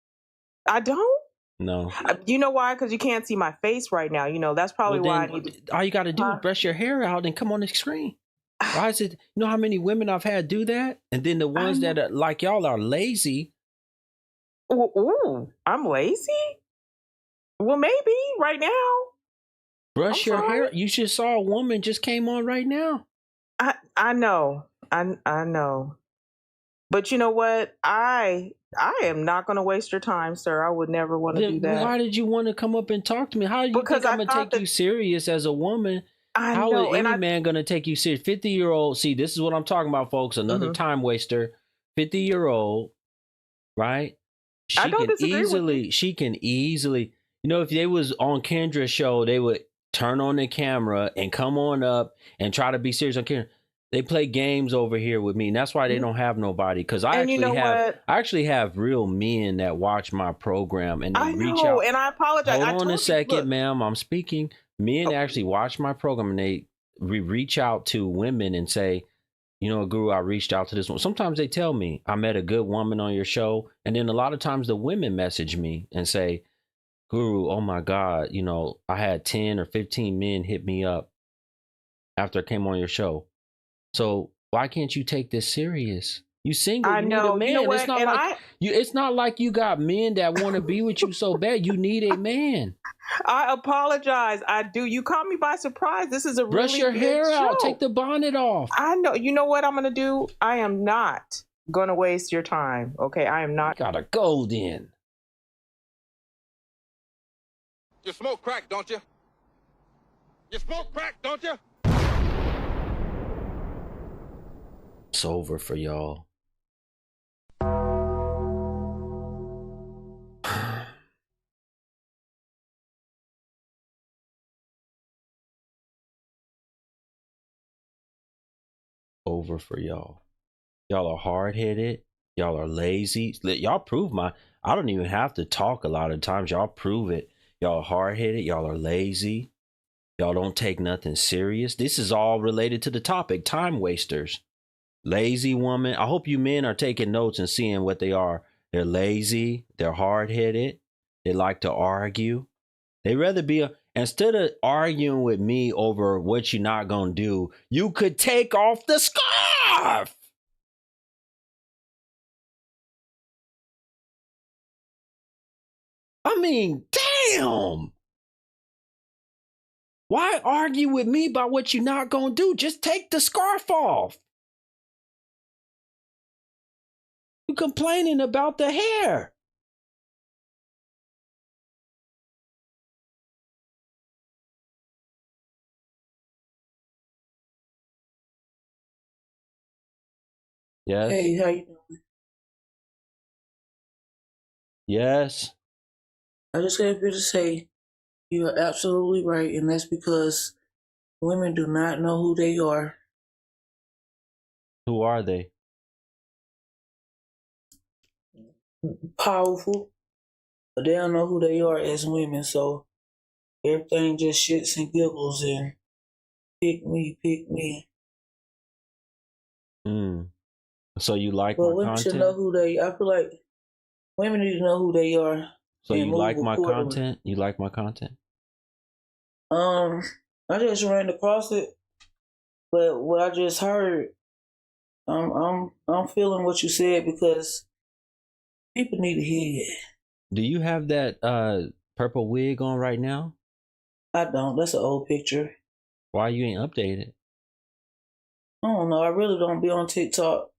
I don't. No. You know why? Because you can't see my face right now. You know, that's probably Well, why I then, need to. all you got to do is brush your hair out and come on the screen. Why is it? You know how many women I've had do that, and then the ones that are like y'all are lazy. Ooh, I'm lazy. Well, maybe right now. Brush your hair. You just saw a woman just came on right now. I know. I know. But you know what? I am not going to waste your time, sir. I would never want to do that. Why did you want to come up and talk to me? How do you think I'm going to take you serious as a woman? How is any man going to take you serious? 50-year-old. See, this is what I'm talking about, folks. Another time waster. 50-year-old, right? I don't disagree with you. She can easily, you know, if they was on Kendra's show, they would turn on the camera and come on up and try to be serious on camera. They play games over here with me, and that's why they don't have nobody. Because I actually have real men that watch my program and they reach out. And I apologize. Hold on a second, ma'am. I'm speaking. Men actually watch my program and they reach out to women and say, you know, Guru, I reached out to this one. Sometimes they tell me I met a good woman on your show, and then a lot of times the women message me and say, Guru, oh my God, you know, I had 10 or 15 men hit me up after I came on your show. So why can't you take this serious? You single. You need a man. You know what? It's not like you got men that want to be with you so bad. You need a man. I apologize. I do. You caught me by surprise. This is a brush really your good hair show. out. Take the bonnet off. I know. You know what I'm going to do? I am not going to waste your time. Okay, I am not. Gotta go then. You smoke crack, don't you? You smoke crack, don't you? It's over for y'all. Over for y'all. Y'all are hard-headed. Y'all are lazy. Y'all prove I don't even have to talk a lot of times. Y'all prove it. Y'all are hard-headed. Y'all are lazy. Y'all don't take nothing serious. This is all related to the topic, time wasters. Lazy woman. I hope you men are taking notes and seeing what they are. They're lazy. They're hard-headed. They like to argue. They rather be instead of arguing with me over what you're not gonna do, you could take off the scarf. I mean, damn. Why argue with me about what you're not gonna do? Just take the scarf off. You complaining about the hair. Yes. Hey, how you doing? Yes. I just came here to say you are absolutely right, and that's because women do not know who they are. Who are they? Powerful, but they don't know who they are as women, so everything just shits and giggles and pick me, pick me. So you like but my women content? should know who they. I feel like women need to know who they are. So you like my content? You like my content? I just ran across it, but what I just heard, I'm feeling what you said because people need to hear it. Do you have that purple wig on right now? I don't. That's an old picture. Why you ain't updated? I don't know. I really don't be on TikTok.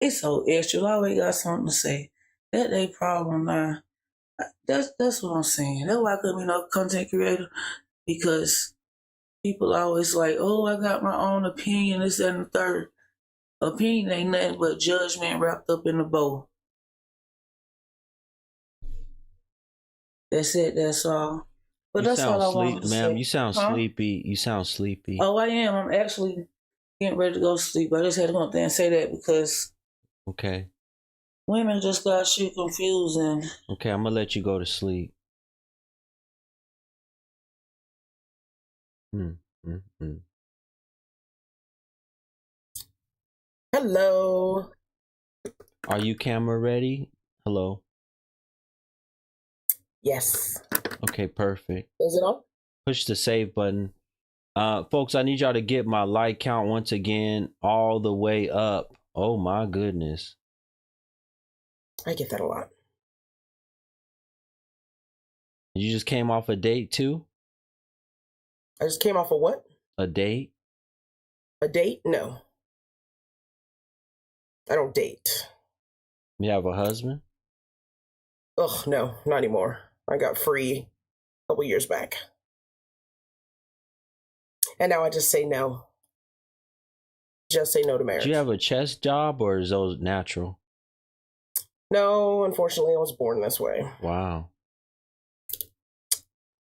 It's so extra. I always got something to say. That they problem now. That's what I'm saying. That's why I couldn't be no content creator, because people always like, oh, I got my own opinion, this, that, and the third. Opinion ain't nothing but judgment wrapped up in a bow. That's it. That's all. But that's all I wanted to say. Ma'am, you sound sleepy. You sound sleepy. Oh, I am. I'm actually getting ready to go to sleep. I just had to go up there and say that because okay, women just got shit confused. And okay, I'm gonna let you go to sleep. Hello. Are you camera ready? Hello. Yes. Okay, perfect. Is it on? Push the save button. Folks, I need y'all to get my like count once again all the way up. Oh my goodness. I get that a lot. You just came off a date too? I just came off of what? A date? A date? No. I don't date. You have a husband? Ugh, no, not anymore. I got free a couple years back. And now I just say no. Just say no to marriage. Do you have a chest job or is those natural? No, unfortunately, I was born this way. Wow.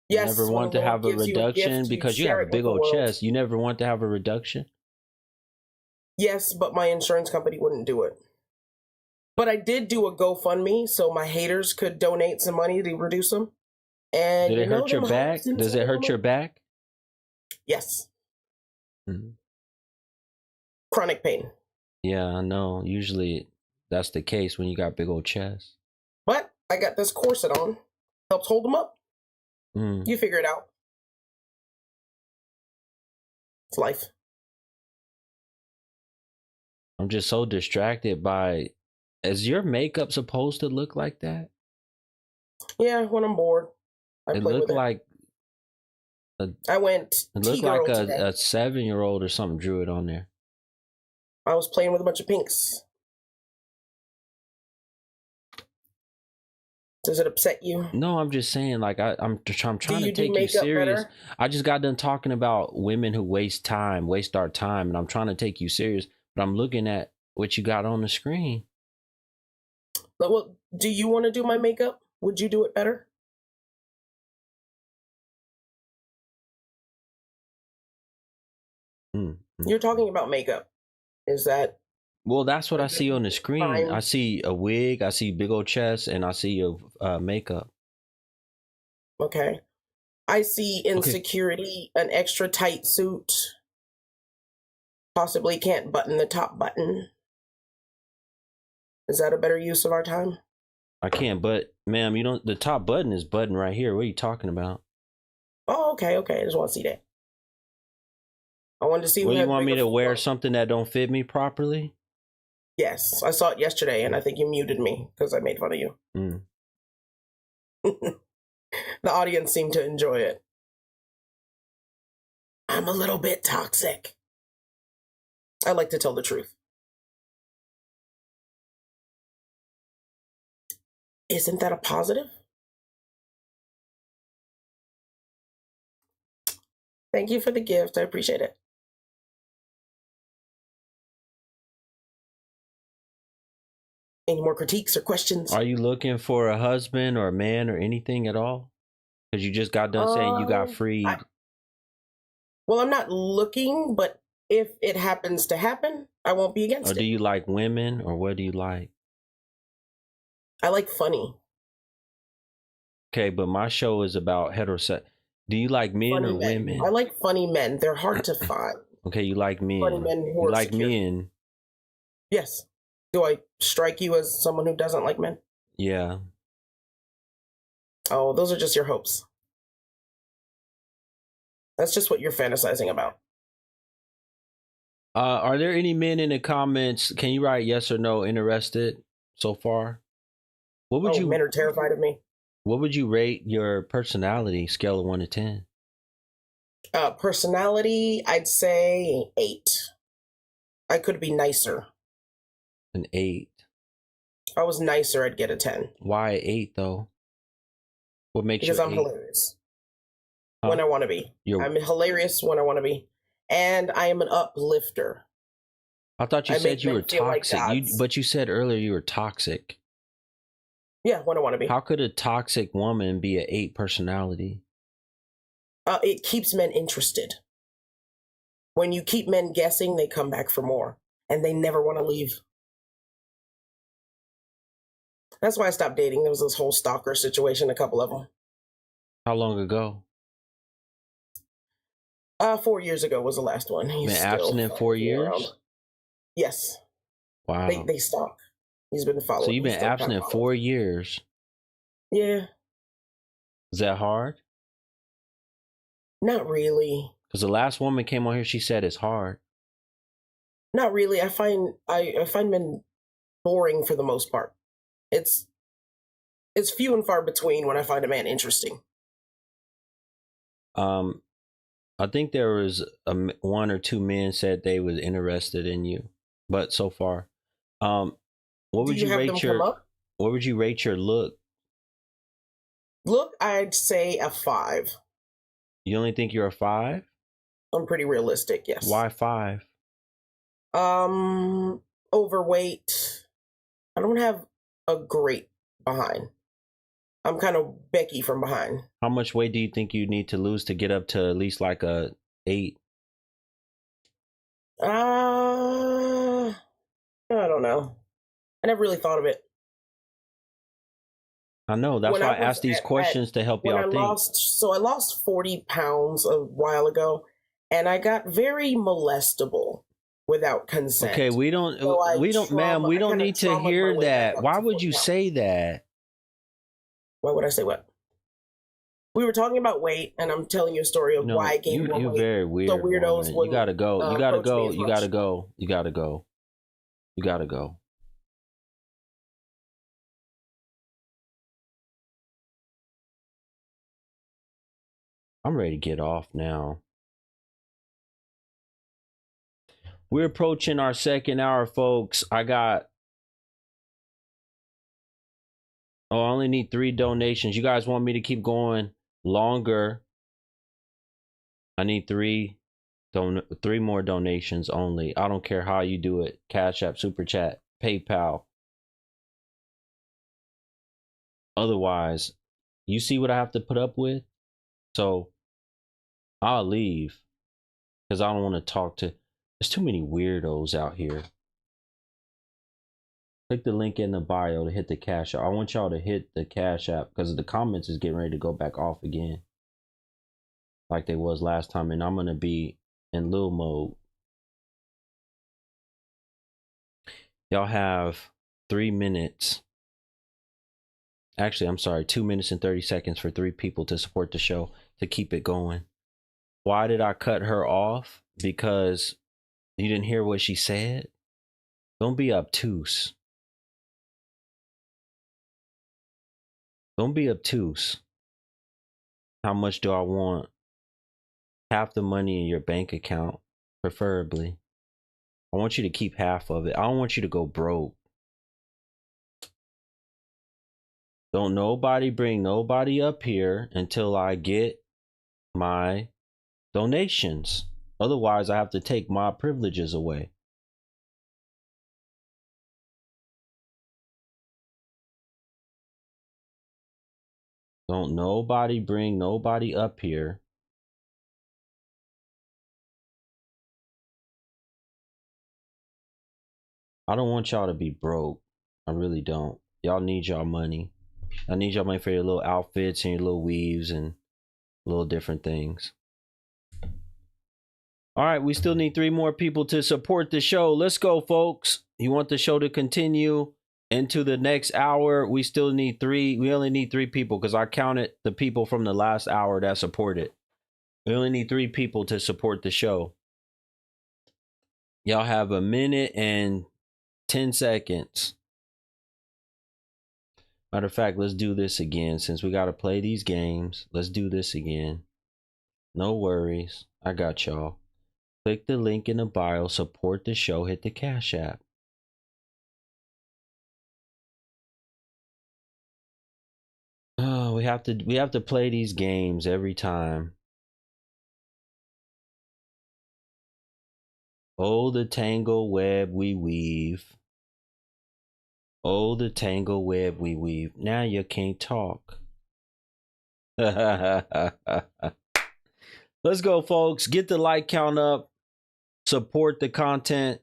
Yes. You never want to have a reduction because you have a big old chest. You never want to have a reduction? Yes, but my insurance company wouldn't do it. But I did do a GoFundMe so my haters could donate some money to reduce them. And did it hurt your back? Does it hurt your back? Yes. Mm-hmm. Chronic pain. Yeah, I know. Usually that's the case when you got big old chest. But I got this corset on. Helps hold them up. Mm. You figure it out. It's life. I'm just so distracted by, is your makeup supposed to look like that? Yeah, when I'm bored. It looked like I went it looked like a 7-year-old or something drew it on there. I was playing with a bunch of pinks. Does it upset you? No, I'm just saying, like I'm trying to take you serious. Better? I just got done talking about women who waste our time, and I'm trying to take you serious. But I'm looking at what you got on the screen. Well, do you want to do my makeup? Would you do it better? You're talking about makeup. Is that? Well, that's what I see on the screen. I see a wig, I see big old chest, and I see your makeup. Okay. I see insecurity, an extra tight suit. Possibly can't button the top button. Is that a better use of our time? I can't, but ma'am, you don't. The top button is button right here. What are you talking about? Oh, okay. I just want to see that. I wanted to see. Well, you want me to wear something that don't fit me properly? Yes, I saw it yesterday, and I think you muted me because I made fun of you. Mm. The audience seemed to enjoy it. I'm a little bit toxic. I like to tell the truth. Isn't that a positive? Thank you for the gift. I appreciate it. Any more critiques or questions? Are you looking for a husband or a man or anything at all? Because you just got done saying you got freed. Well, I'm not looking, but if it happens to happen, I won't be against it. Or do you like women, or what do you like? I like funny. Okay, but my show is about heterosexual. Do you like men funny or men. women? I like funny men. They're hard to find. Okay, you like men. Funny men who you are like secure. men. Yes. Do I strike you as someone who doesn't like men? Yeah. Oh, those are just your hopes. That's just what you're fantasizing about. Are there any men in the comments? Can you write yes or no interested so far? What would men are terrified of me. What would you rate your personality scale of 1 to 10? Personality, I'd say 8. I could be nicer. An 8. If I was nicer, I'd get a 10. Why 8 though? What makes because you I'm 8? hilarious when I want to be. I'm hilarious when I want to be, and I am an uplifter. I thought you said you were toxic. But you said earlier you were toxic. Yeah, when I want to be. How could a toxic woman be an 8 personality? It keeps men interested. When you keep men guessing, they come back for more, and they never want to leave. That's why I stopped dating. There was this whole stalker situation, a couple of them. How long ago? 4 years ago was the last one. Been abstinent 4 years? Yes. Wow. They stalk. He's been following. So you've been abstinent 4 years. Yeah. Is that hard? Not really. Because the last woman came on here, she said it's hard. Not really. I find men boring for the most part. It's few and far between when I find a man interesting. I think there was one or two men said they was interested in you, but so far, what would you rate your look? Look, I'd say a 5. You only think you're a 5? I'm pretty realistic, yes. Why 5? Overweight. I don't have a great behind. I'm kind of Becky from behind. How much weight do you think you need to lose to get up to at least like a 8? I don't know. I never really thought of it. I know. That's why I asked these questions to help y'all think. I lost 40 pounds a while ago, and I got very molestable without consent. Okay, we don't need to hear that. Why would you say that? Why would I say what? We were talking about weight, and I'm telling you a story of why I gained more weight. You're very weird. So weirdos you gotta go. You gotta go. You gotta go. You gotta go. You gotta go. I'm ready to get off now. We're approaching our second hour, folks. I only need 3 donations. You guys want me to keep going longer? I need 3 more donations only. I don't care how you do it. Cash App, Super Chat, PayPal. Otherwise, you see what I have to put up with? So I'll leave because I don't want to talk to. There's too many weirdos out here. Click the link in the bio to hit the Cash App. I want y'all to hit the Cash App because the comments is getting ready to go back off again, like they was last time, and I'm gonna be in Lil mode. Y'all have 3 minutes. Actually, I'm sorry, 2 minutes and 30 seconds for 3 people to support the show to keep it going. Why did I cut her off? Because you didn't hear what she said? Don't be obtuse. Don't be obtuse. How much do I want? Half the money in your bank account, preferably. I want you to keep half of it. I don't want you to go broke. Don't nobody bring nobody up here until I get my donations. Otherwise, I have to take my privileges away. Don't nobody bring nobody up here. I don't want y'all to be broke. I really don't. Y'all need y'all money. I need y'all money for your little outfits and your little weaves and little different things. All right, we still need 3 more people to support the show. Let's go, folks. You want the show to continue into the next hour? We still need 3. We only need 3 people because I counted the people from the last hour that supported. We only need 3 people to support the show. Y'all have 1 minute and 10 seconds. Matter of fact, let's do this again. Since we got to play these games, let's do this again. No worries. I got y'all. Click the link in the bio, support the show, hit the Cash App. Oh, we have to play these games every time. Oh, the tangle web we weave. Oh, the tangle web we weave. Now you can't talk. Let's go, folks. Get the like count up. Support the content.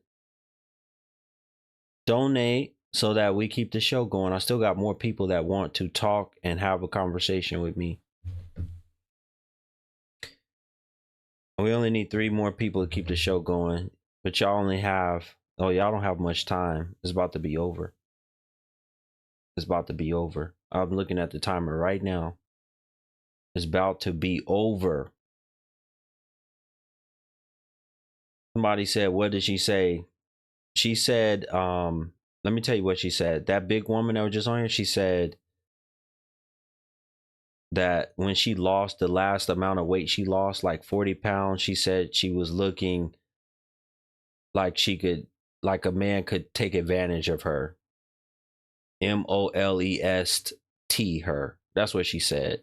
Donate so that we keep the show going. I still got more people that want to talk and have a conversation with me. We only need 3 more people to keep the show going, but y'all only have Oh, y'all don't have much time. It's about to be over. It's about to be over. I'm looking at the timer right now. It's about to be over. Somebody said, what did she say? She said, let me tell you what she said. That big woman that was just on here, she said that when she lost the last amount of weight she lost, like 40 pounds, she said she was looking like she could, like a man could take advantage of her. molest her. That's what she said.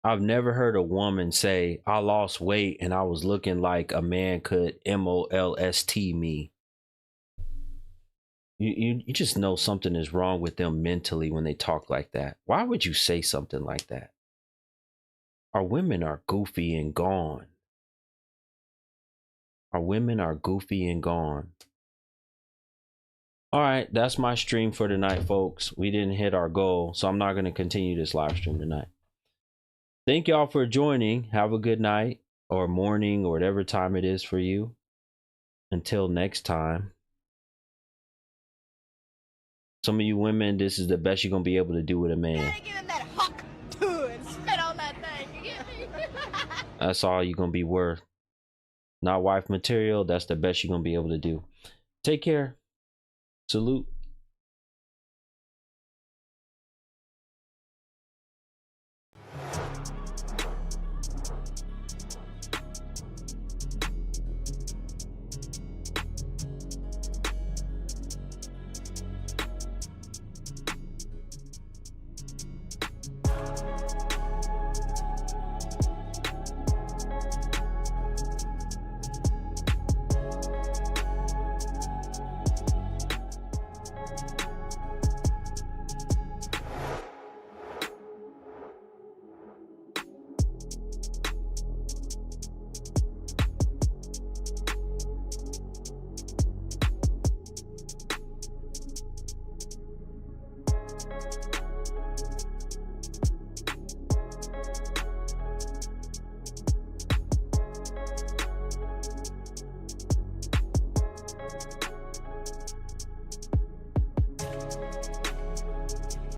I've never heard a woman say, I lost weight and I was looking like a man could molest me. You just know something is wrong with them mentally when they talk like that. Why would you say something like that? Our women are goofy and gone. Our women are goofy and gone. All right, that's my stream for tonight, folks. We didn't hit our goal, so I'm not going to continue this live stream tonight. Thank y'all for joining. Have a good night or morning or whatever time it is for you. Until next time. Some of you women, this is the best you're going to be able to do with a man. Give him that huck to and spit on that thing. You get me? That's all you're going to be worth. Not wife material. That's the best you're going to be able to do. Take care. Salute.